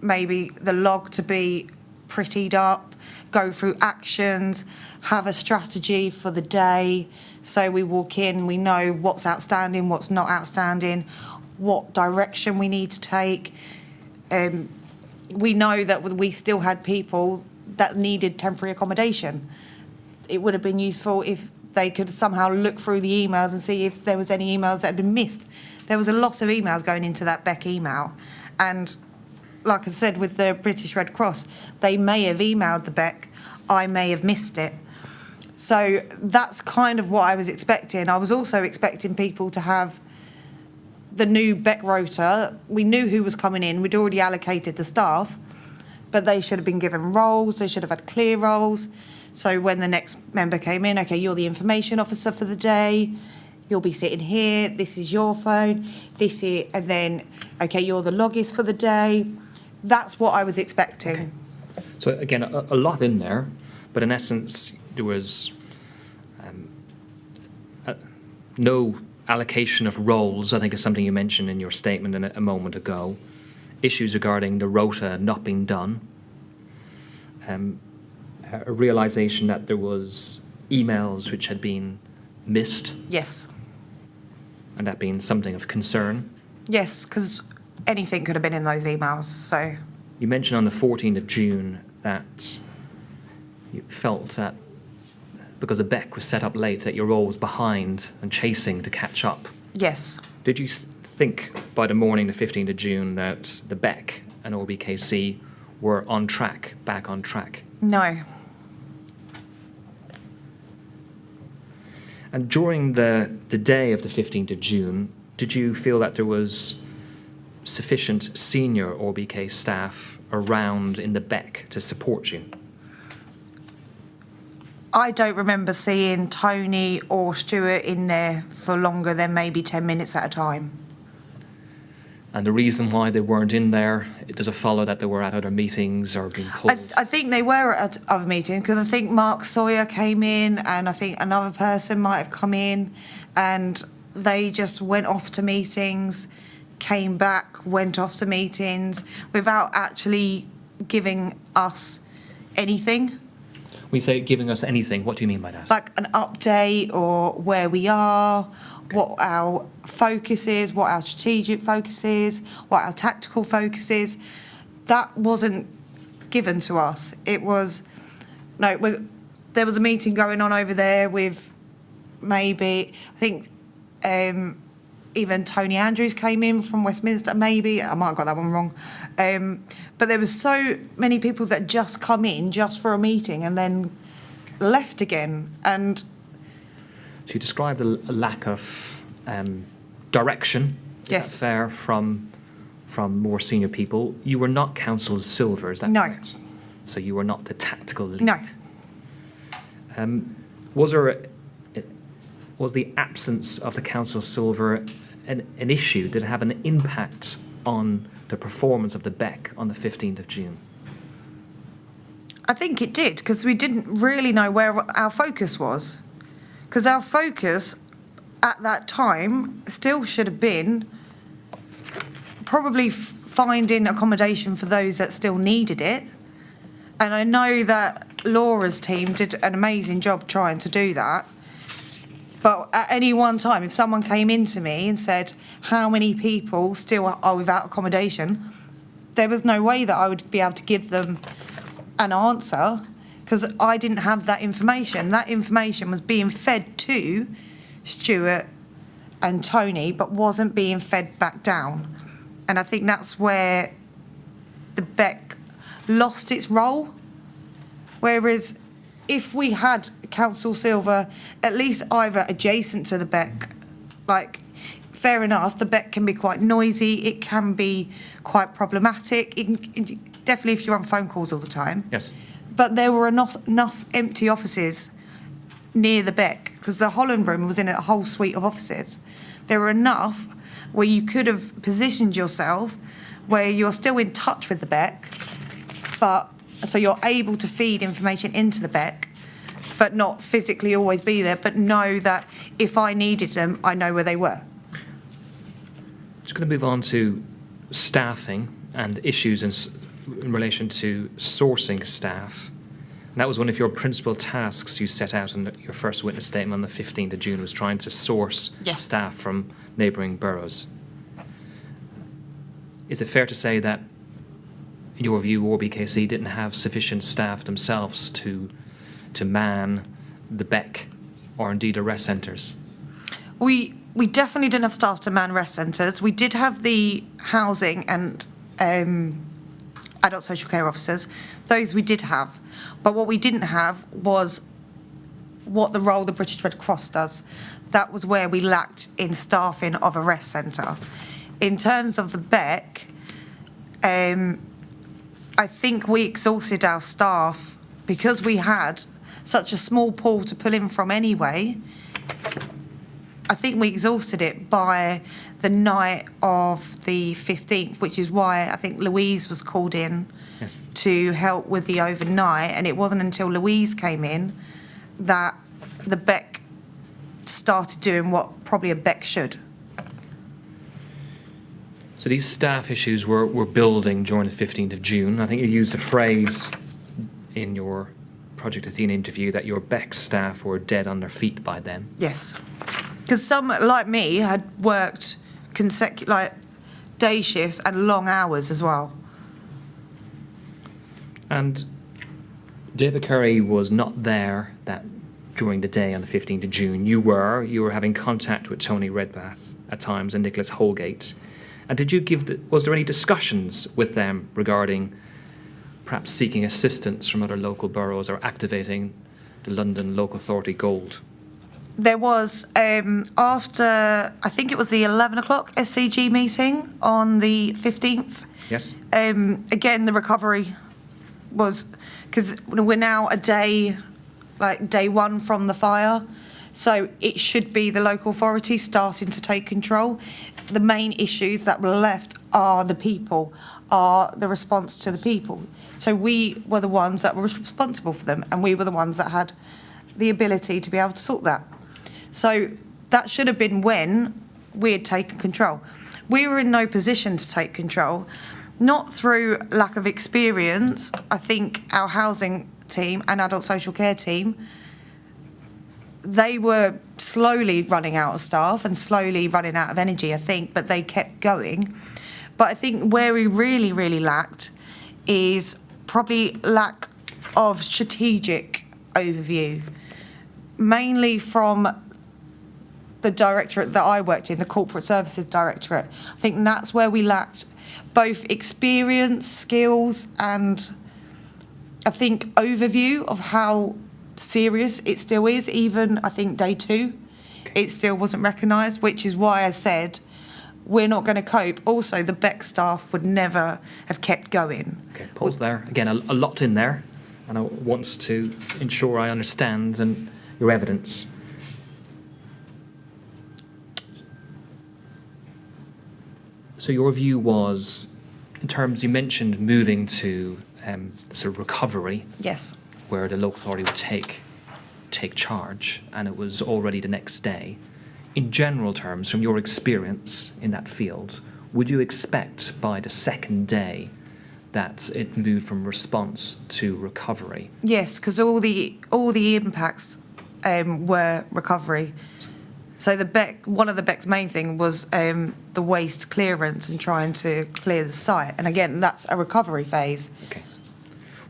maybe the log to be prettied up, go through actions, have a strategy for the day. So we walk in, we know what's outstanding, what's not outstanding, what direction we need to take. We know that we still had people that needed temporary accommodation. It would have been useful if they could somehow look through the emails and see if there was any emails that had been missed. There was a lot of emails going into that Beck email. And like I said, with the British Red Cross, they may have emailed the Beck, I may have missed it. So that's kind of what I was expecting. I was also expecting people to have the new Beck rota. We knew who was coming in. We'd already allocated the staff, but they should have been given roles. They should have had clear roles. So when the next member came in, okay, you're the information officer for the day. You'll be sitting here. This is your phone. This is, and then, okay, you're the logist for the day. That's what I was expecting. Okay. So again, a lot in there, but in essence, there was no allocation of roles. I think is something you mentioned in your statement a moment ago. Issues regarding the rota not being done. A realisation that there was emails which had been missed. Yes. And that being something of concern. Yes, because anything could have been in those emails. So you mentioned on the 14th of June that you felt that because the Beck was set up late that your role was behind and chasing to catch up. yes. Did you think by the morning, the 15th of June, that the Beck and ORBKC were on track, back on track? No. And during the day of the 15th of June, did you feel that there was sufficient senior ORBK staff around in the Beck to support you? I don't remember seeing Tony or Stuart in there for longer than maybe 10 minutes at a time. And the reason why they weren't in there, does it follow that they were at other meetings or being pulled? I think they were at other meetings because I think Mark Sawyer came in and I think another person might have come in and they just went off to meetings, came back, went off to meetings without actually giving us anything. When you say giving us anything, what do you mean by that? Like an update or where we are, what our focus is, what our strategic focus is, what our tactical focus is. That wasn't given to us. It was, there was a meeting going on over there with maybe, I think even Tony Andrews came in from Westminster, maybe. I might have got that one wrong. But there was so many people that just come in just for a meeting and then left again. And So you described a lack of direction. Yes. Is that fair from more senior people? You were not Council Silver, is that No. correct? So you were not the tactical lead. no, Was the absence of the Council Silver an issue? Did it have an impact on the performance of the Beck on the 15th of June? I think it did, because we didn't really know where our focus was. Because our focus at that time still should have been probably finding accommodation for those that still needed it. And I know that Laura's team did an amazing job trying to do that. But at any one time, if someone came in to me and said, how many people still are without accommodation, there was no way that I would be able to give them an answer, because I didn't have that information. That information was being fed to Stuart and Tony, but wasn't being fed back down. And I think that's where the Beck lost its role. Whereas if we had Council Silver at least either adjacent to the Beck, like, fair enough, the Beck can be quite noisy, it can be quite problematic, definitely if you're on phone calls all the time. Yes. But there were enough empty offices near the Beck, because the Holland Room was in a whole suite of offices. There were enough where you could have positioned yourself where you're still in touch with the Beck, but so you're able to feed information into the Beck, but not physically always be there, but know that if I needed them, I know where they were. Just going to move on to staffing and issues in relation to sourcing staff. And that was one of your principal tasks you set out in your first witness statement on the 15th of June, was trying to source Yes. staff from neighbouring boroughs. Is it fair to say that, in your view, ORBKC didn't have sufficient staff themselves to man the Beck or indeed the rest centres? We definitely didn't have staff to man rest centres. We did have the housing and adult social care officers. Those we did have. But what we didn't have was what the role the British Red Cross does. That was where we lacked in staffing of a rest centre. In terms of the Beck, I think we exhausted our staff because we had such a small pool to pull in from anyway. I think we exhausted it by the night of the 15th, which is why I think Louise was called in Yes. to help with the overnight. And it wasn't until Louise came in that the Beck started doing what probably a Beck should. So these staff issues were building during the 15th of June. I think you used a phrase in your Project Athena interview that your Beck staff were dead on their feet by then. Yes. Because some, like me, had worked day shifts and long hours as well. And David Curry was not there during the day on the 15th of June. You were having contact with Tony Redpath at times and Nicholas Holgate. And was there any discussions with them regarding perhaps seeking assistance from other local boroughs or activating the London Local Authority Gold? There was, after, I think it was the 11 o'clock SCG meeting on the 15th. Yes. Again, the recovery was, because we're now day one from the fire, so it should be the local authority starting to take control. The main issues that were left are the people, are the response to the people. So we were the ones that were responsible for them, and we were the ones that had the ability to be able to sort that. So that should have been when we had taken control. We were in no position to take control, not through lack of experience. I think our housing team and adult social care team, they were slowly running out of staff and slowly running out of energy, I think, but they kept going. But I think where we really, really lacked is probably lack of strategic overview, mainly from the directorate that I worked in, the Corporate Services Directorate, I think that's where we lacked both experience, skills, and I think overview of how serious it still is. Even I think day 2, it still wasn't recognised, which is why I said we're not going to cope. Also, the Beck staff would never have kept going. Okay, pause there. Again, a lot in there, and I want to ensure I understand and your evidence. So your view was, in terms, you mentioned moving to sort of recovery, Yes. where the local authority would take charge, and it was already the next day. In general terms, from your experience in that field, would you expect by the second day that it moved from response to recovery? Yes, because all the impacts were recovery. So one of the Beck's main thing was the waste clearance and trying to clear the site, and again, that's a recovery phase. Okay.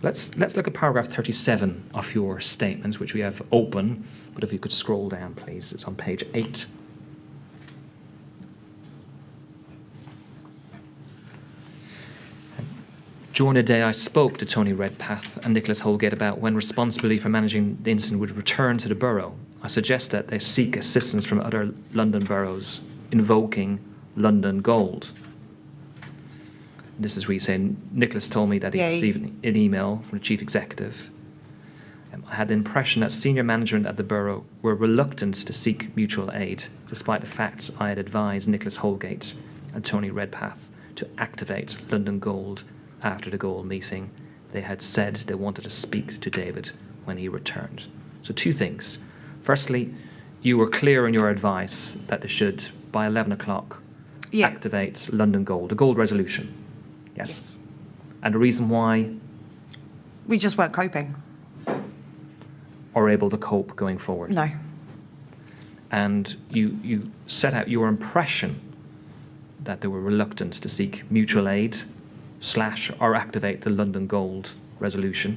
Let's look at paragraph 37 of your statement, which we have open, but if you could scroll down, please. It's on page 8. During the day, I spoke to Tony Redpath and Nicholas Holgate about when responsibility for managing the incident would return to the borough. I suggest that they seek assistance from other London boroughs, invoking London Gold. This is where you say, Nicholas told me that he received an email from the chief executive. I had the impression that senior management at the borough were reluctant to seek mutual aid, despite the facts I had advised Nicholas Holgate and Tony Redpath to activate London Gold after the goal meeting. They had said they wanted to speak to David when he returned. So 2 things. Firstly, you were clear in your advice that they should, by 11 o'clock, activate London Gold, the gold resolution. Yes. And the reason why? We just weren't coping. Or able to cope going forward? No. And you set out your impression that they were reluctant to seek mutual aid / or activate the London Gold resolution.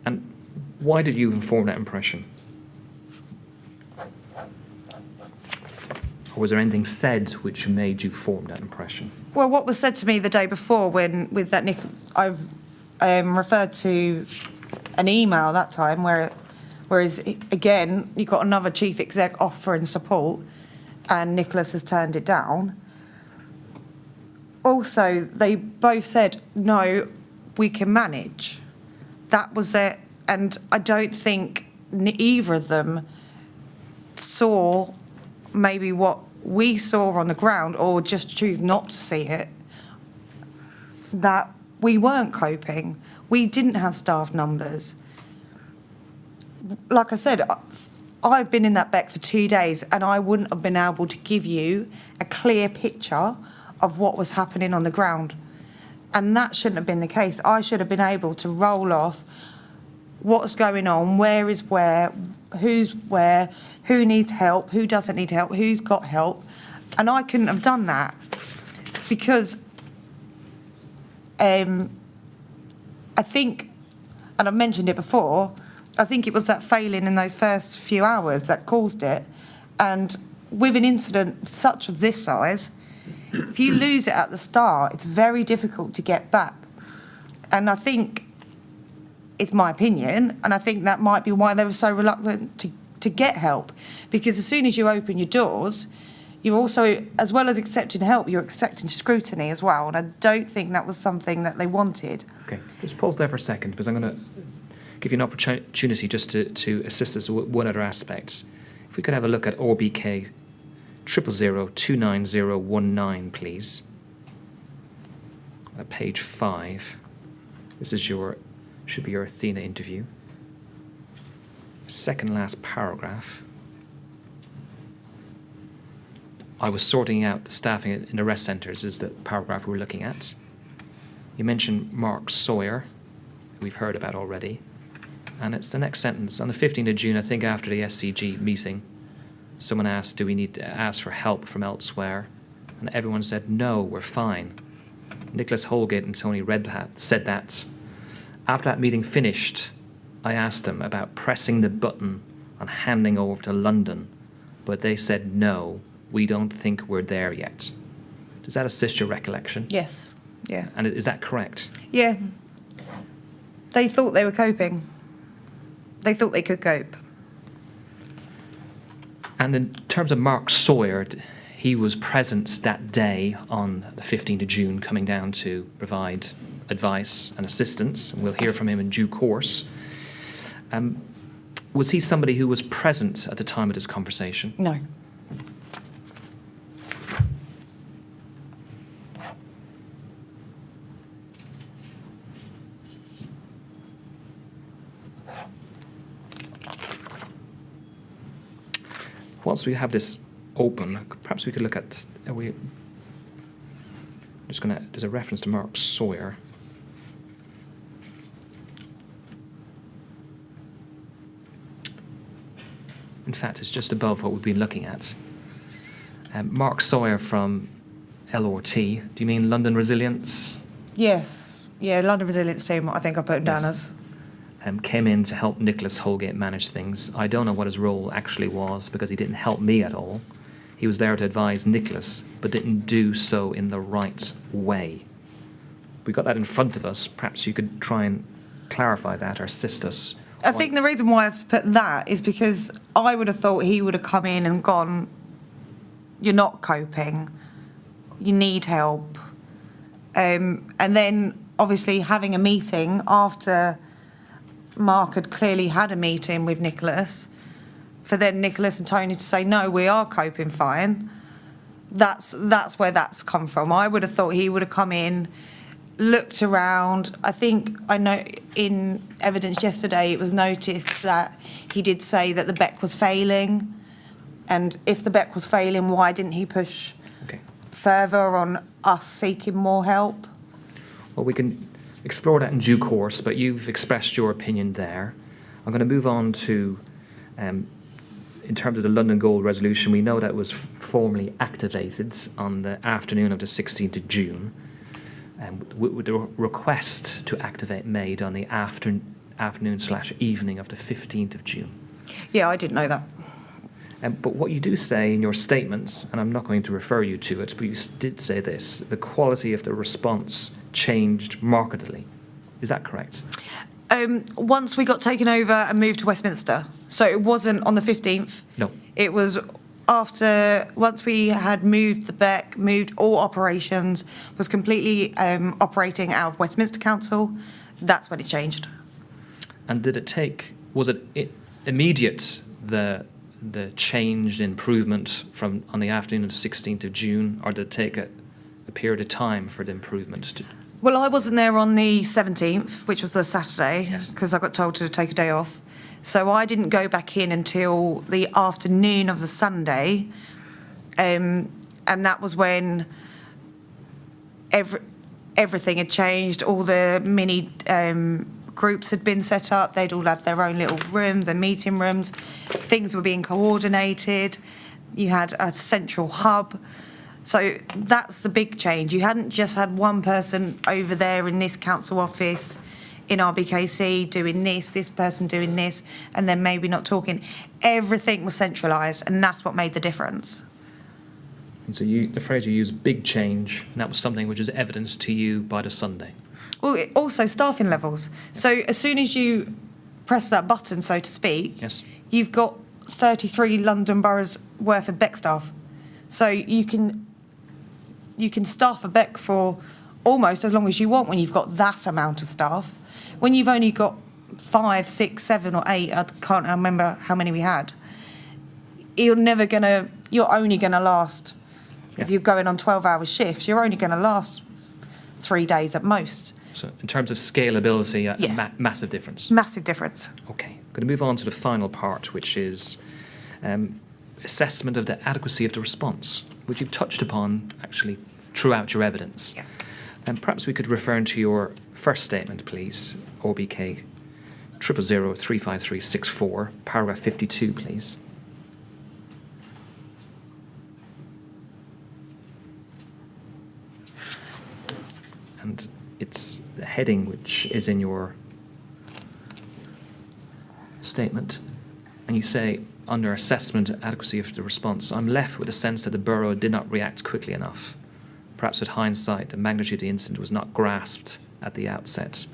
And why did you form that impression? Or was there anything said which made you form that impression? Well, what was said to me the day before when, with that I've referred to an email that time whereas, again, you got another chief exec offering support and Nicholas has turned it down. Also, they both said, no, we can manage. That was it. And I don't think either of them saw maybe what we saw on the ground, or just choose not to see it, that we weren't coping. We didn't have staff numbers. Like I said, I've been in that Beck for 2 days and I wouldn't have been able to give you a clear picture of what was happening on the ground. And that shouldn't have been the case. I should have been able to roll off what's going on, where is where, who's where, who needs help, who doesn't need help, who's got help. And I couldn't have done that because I think, and I've mentioned it before, I think it was that failing in those first few hours that caused it. And with an incident such of this size, if you lose it at the start, it's very difficult to get back. And I think, it's my opinion, and I think that might be why they were so reluctant to get help. Because as soon as you open your doors, you're also, as well as accepting help, you're accepting scrutiny as well. And I don't think that was something that they wanted. Okay, just pause there for a second, because I'm going to give you an opportunity just to assist us with one other aspect. If we could have a look at RBK 000-29019, please. At page 5. This is should be your Athena interview. Second last paragraph. I was sorting out the staffing in arrest centres is the paragraph we're looking at. You mentioned Mark Sawyer, who we've heard about already. And it's the next sentence. On the 15th of June, I think after the SCG meeting, someone asked, do we need to ask for help from elsewhere? And everyone said, no, we're fine. Nicholas Holgate and Tony Redpath said that. After that meeting finished, I asked them about pressing the button on handing over to London but they said, no, we don't think we're there yet. Does that assist your recollection? Yes. Yeah. And is that correct? Yeah. They thought they were coping. They thought they could cope. And in terms of Mark Sawyer, he was present that day on the 15th of June, coming down to provide advice and assistance, and we'll hear from him in due course. Was he somebody who was present at the time of this conversation? No. Whilst we have this open, perhaps we could look at, there's a reference to Mark Sawyer. In fact, it's just above what we've been looking at. Mark Sawyer from LRT. Do you mean London Resilience? Yes. Yeah, London Resilience Team, I think I put him down Yes. as. Came in to help Nicholas Holgate manage things. I don't know what his role actually was because he didn't help me at all. He was there to advise Nicholas, but didn't do so in the right way. We got that in front of us. Perhaps you could try and clarify that or assist us. I think the reason why I've put that is because I would have thought he would have come in and gone, you're not coping, you need help. And then obviously having a meeting after Mark had clearly had a meeting with Nicholas, for then Nicholas and Tony to say, no, we are coping fine. That's where that's come from. I would have thought he would have come in, looked around. I know in evidence yesterday it was noticed that he did say that the BEC was failing. And if the BEC was failing, why didn't he push further on us seeking more help? Well, we can explore that in due course, but you've expressed your opinion there. I'm going to move on to, in terms of the London Gold resolution, we know that was formally activated on the afternoon of the 16th of June, with the request to activate made on the afternoon/evening of the 15th of June. Yeah, I didn't know that. But what you do say in your statements, and I'm not going to refer you to it, but you did say this: the quality of the response changed markedly. Is that correct? Once we got taken over and moved to Westminster. So it wasn't on the 15th. No. It was after, once we had moved the BEC, moved all operations, was completely operating out of Westminster Council, that's when it changed. And was it immediate, the change, improvement from on the afternoon of the 16th of June, or did it take a period of time for the improvement? Well, I wasn't there on the 17th, which was the Saturday, Yes. because I got told to take a day off. So I didn't go back in until the afternoon of the Sunday. And that was when everything had changed. All the mini groups had been set up. They'd all had their own little rooms, their meeting rooms. Things were being coordinated. You had a central hub. So that's the big change. You hadn't just had one person over there in this council office in RBKC doing this person doing this, and then maybe not talking. Everything was centralised, and that's what made the difference. And so the phrase you used, big change, and that was something which was evidenced to you by the Sunday. Well, also staffing levels. So as soon as you press that button, so to speak, Yes. you've got 33 London boroughs worth of BEC staff. So you can staff a BEC for almost as long as you want when you've got that amount of staff. When you've only got 5, 6, 7 or 8, I can't remember how many we had, you're only going to last, Yes. if you're going on 12-hour shifts, you're only going to last 3 days at most. So in terms of scalability, Yeah. massive difference. Massive difference. Okay, I'm going to move on to the final part, which is assessment of the adequacy of the response, which you've touched upon actually throughout your evidence. Yeah. And perhaps we could refer to your first statement, please, OBK 000-35364, paragraph 52, please. And it's the heading which is in your statement. And you say, under assessment and adequacy of the response, I'm left with a sense that the borough did not react quickly enough. Perhaps with hindsight, the magnitude of the incident was not grasped at the outset.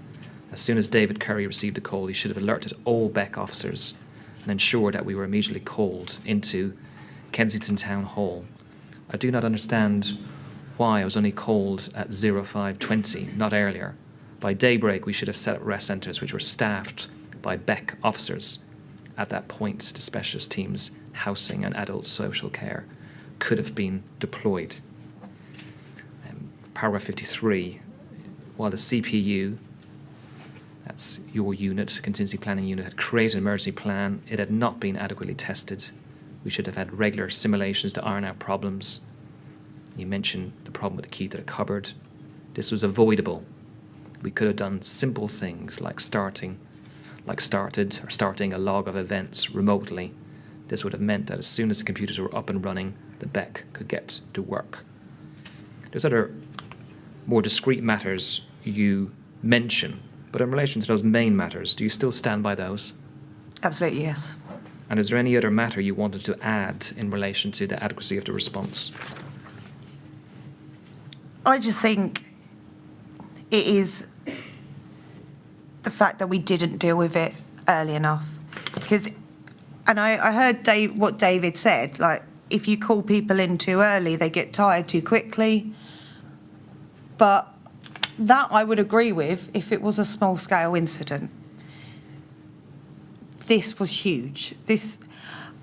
As soon as David Curry received the call, he should have alerted all Beck officers and ensured that we were immediately called into Kensington Town Hall. I do not understand why I was only called at 05:20, not earlier. By daybreak, we should have set up rest centres which were staffed by Beck officers. At that point, the specialist teams, housing and adult social care, could have been deployed. Paragraph 53, while the CPU, that's your unit, contingency planning unit, had created an emergency plan, it had not been adequately tested. We should have had regular simulations to iron out problems. You mentioned the problem with the key to the cupboard. This was avoidable. We could have done simple things like starting a log of events remotely. This would have meant that as soon as the computers were up and running, the Beck could get to work. There's other more discrete matters you mention, but in relation to those main matters, do you still stand by those? Absolutely, yes. And is there any other matter you wanted to add in relation to the adequacy of the response? I just think it is the fact that we didn't deal with it early enough. And I heard what David said, like, if you call people in too early, they get tired too quickly. But that I would agree with if it was a small-scale incident. This was huge.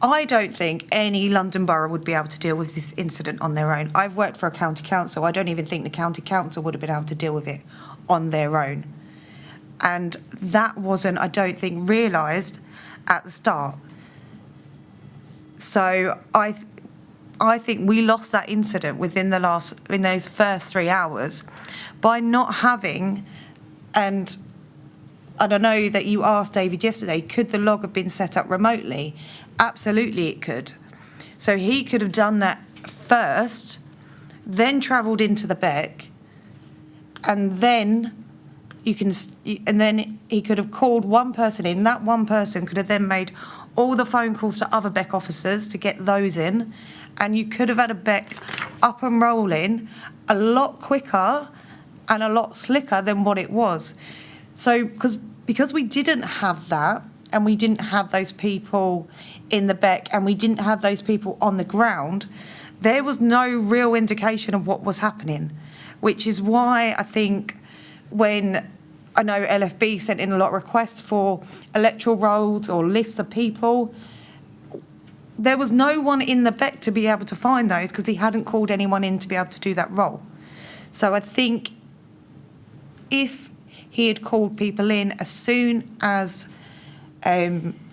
I don't think any London borough would be able to deal with this incident on their own. I've worked for a county council. I don't even think the county council would have been able to deal with it on their own. And that wasn't, I don't think, realised at the start. So I think we lost that incident in those first 3 hours by not having, and I don't know that you asked David yesterday, could the log have been set up remotely? Absolutely it could. So he could have done that first, then travelled into the Beck, and then he could have called one person in. That one person could have then made all the phone calls to other Beck officers to get those in, and you could have had a Beck up and rolling a lot quicker and a lot slicker than what it was. So because we didn't have that, and we didn't have those people in the Beck, and we didn't have those people on the ground, there was no real indication of what was happening, which is why I think when I know LFB sent in a lot of requests for electoral rolls or lists of people, there was no one in the Beck to be able to find those because he hadn't called anyone in to be able to do that role. So I think if he had called people in as soon as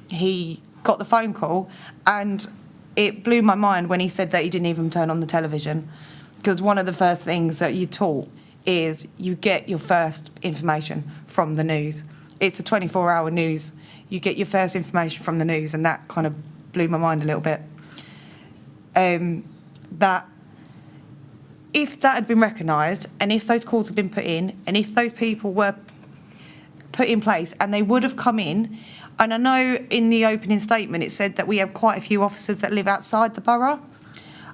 he got the phone call, and it blew my mind when he said that he didn't even turn on the television, because one of the first things that you're taught is you get your first information from the news. It's a 24-hour news. You get your first information from the news, and that kind of blew my mind a little bit. That if that had been recognised, and if those calls had been put in, and if those people were put in place, and they would have come in, and I know in the opening statement it said that we have quite a few officers that live outside the borough.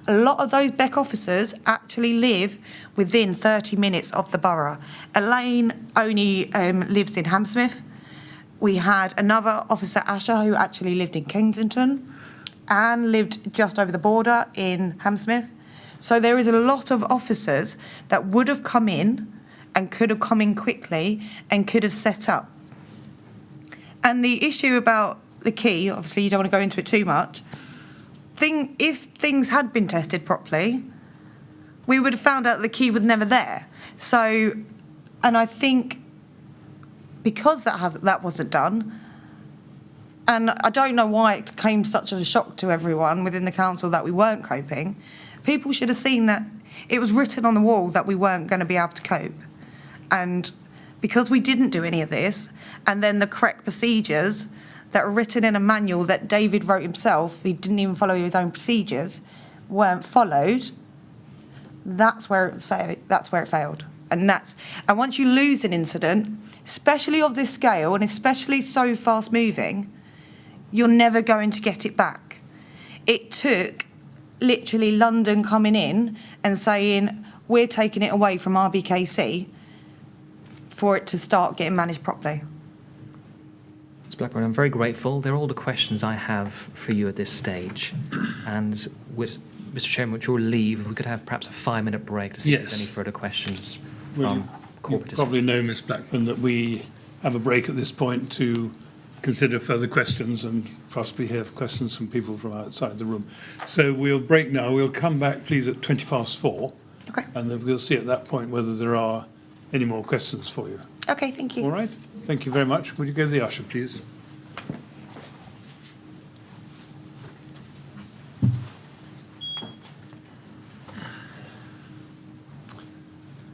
A lot of those Beck officers actually live within 30 minutes of the borough. Elaine only lives in Hammersmith. We had another officer, Asher, who actually lived in Kensington. Anne lived just over the border in Hammersmith. So there is a lot of officers that would have come in and could have come in quickly and could have set up. And the issue about the key, obviously you don't want to go into it too much, if things had been tested properly, we would have found out the key was never there. So, and I think because that wasn't done, and I don't know why it came such a shock to everyone within the council that we weren't coping, people should have seen that it was written on the wall that we weren't going to be able to cope. And because we didn't do any of this, and then the correct procedures that were written in a manual that David wrote himself, he didn't even follow his own procedures, weren't followed, that's where it failed. And once you lose an incident, especially of this scale and especially so fast moving, you're never going to get it back. It took literally London coming in and saying, we're taking it away from RBKC for it to start getting managed properly. Ms. Blackburn, I'm very grateful. They're all the questions I have for you at this stage. And with Mr. Chairman, with your leave, we could have perhaps a 5-minute break to see if there's any further questions Well, from you corporate probably know, Ms. Blackburn, that we have a break at this point to consider further questions and possibly hear questions from people from outside the room. So we'll break now. We'll come back, please, at 4:20. Okay. And then we'll see at that point whether there are any more questions for you. Okay, thank you. All right? Thank you very much. Would you go to the usher, please?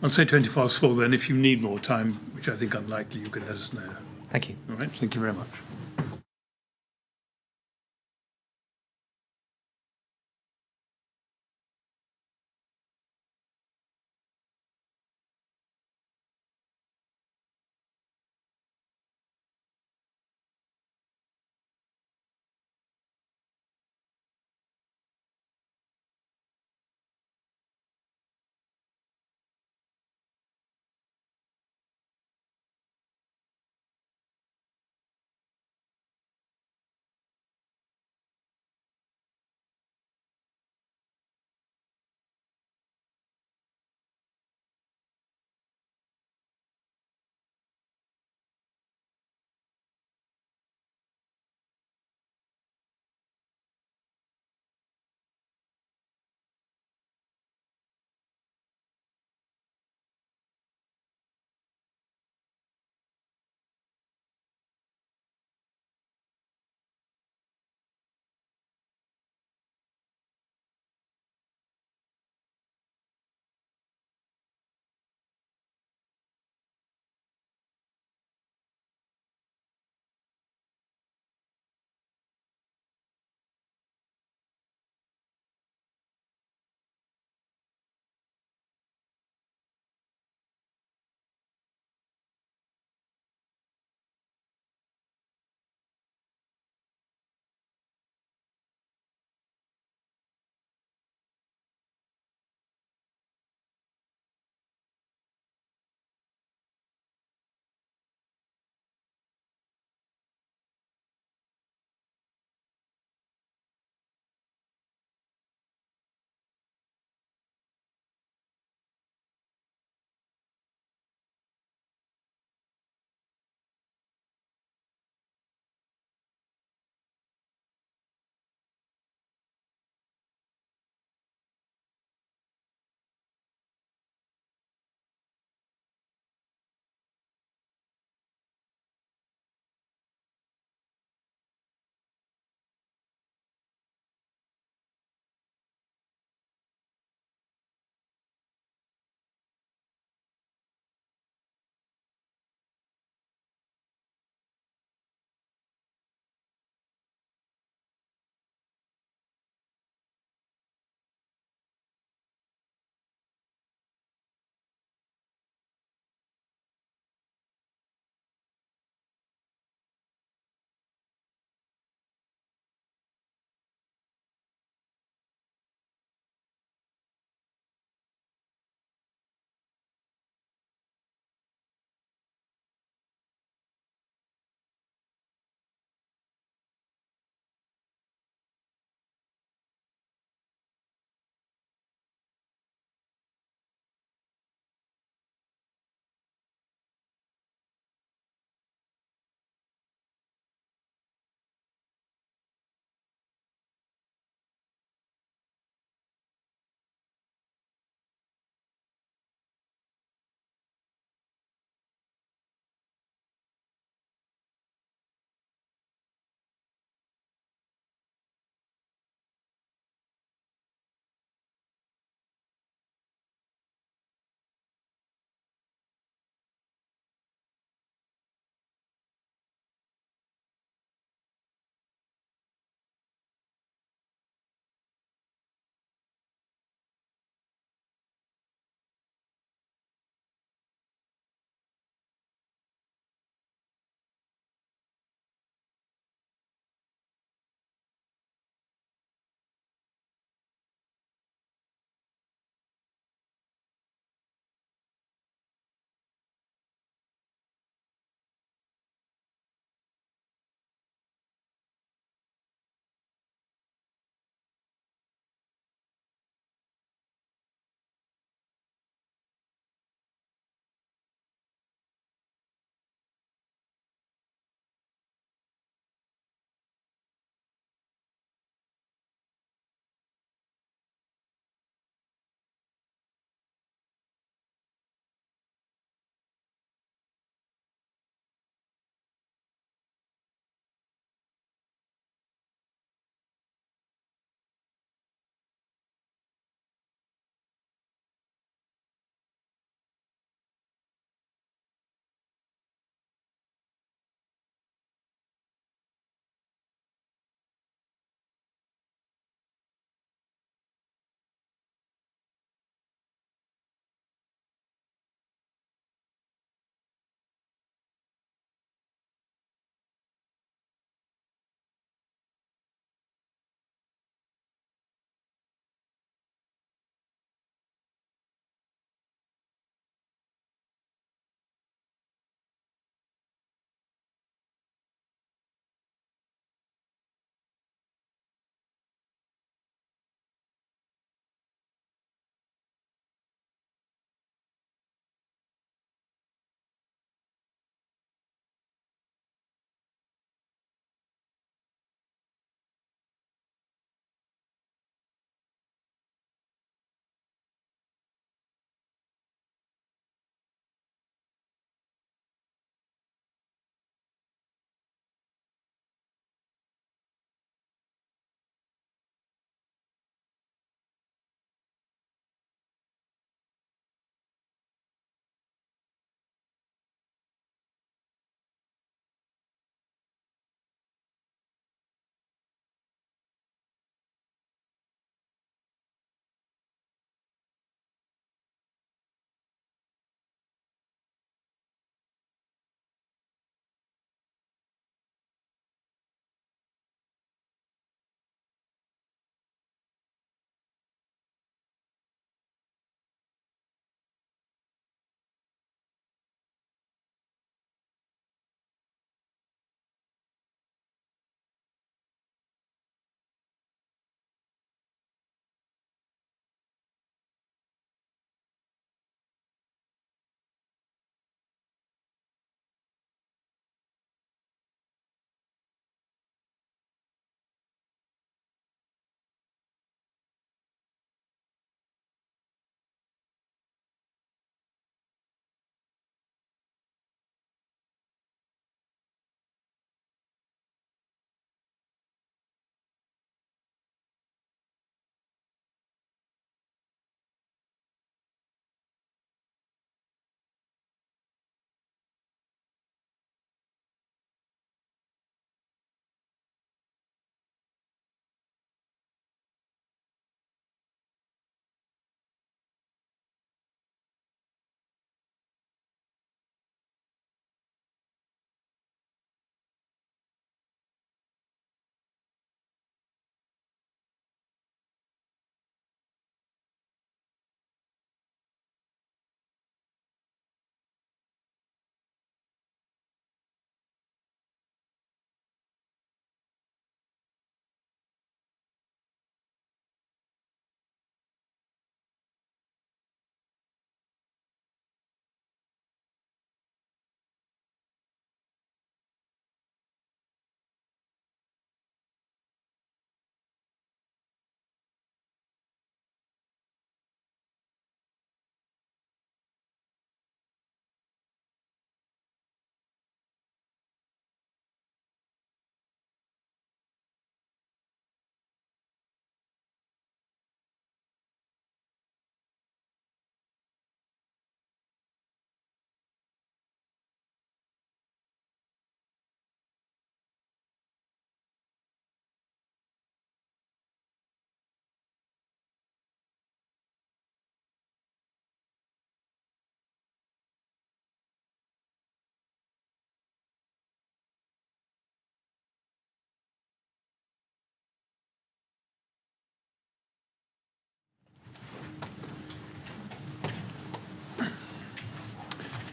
I'll say 4:20 then. If you need more time, which I think unlikely, you can let us know. Thank you. All right? Thank you very much.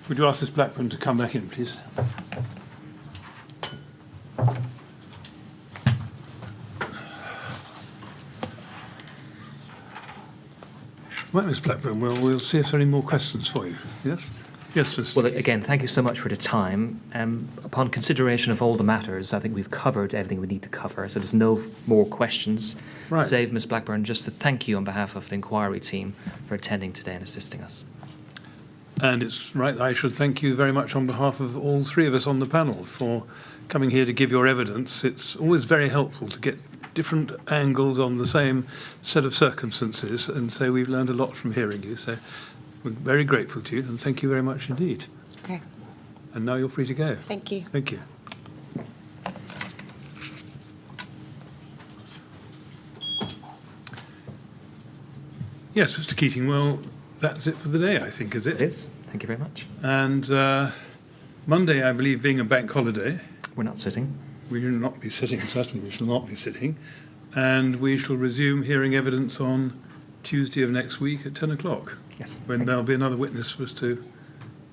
Would you ask Miss Blackburn to come back in, please? Right, Miss Blackburn, well, we'll see if there are any more questions for you. Yes? Yes, Mr. Well, again, thank you so much for the time. Upon consideration of all the matters, I think we've covered everything we need to cover, so there's no more questions. Right. Save Ms Blackburn just to thank you on behalf of the inquiry team for attending today and assisting us. And it's right that I should thank you very much on behalf of all three of us on the panel for coming here to give your evidence. It's always very helpful to get different angles on the same set of circumstances, and so we've learned a lot from hearing you. So we're very grateful to you, and thank you very much indeed. Okay. And now you're free to go. Thank you. Thank you. Yes, Mr. Keating, well, that's it for the day, I think, is it? It is. Thank you very much. And Monday, I believe, being a bank holiday, We're not sitting. we will not be sitting, certainly we shall not be sitting, and we shall resume hearing evidence on Tuesday of next week at 10 o'clock, Yes. when there'll be another witness for us to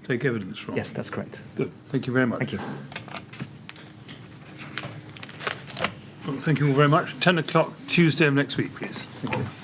take evidence from. Yes, that's correct. Good. Thank you very much. Thank you. Well, thank you all very much. 10 o'clock Tuesday of next week, please. Thank you.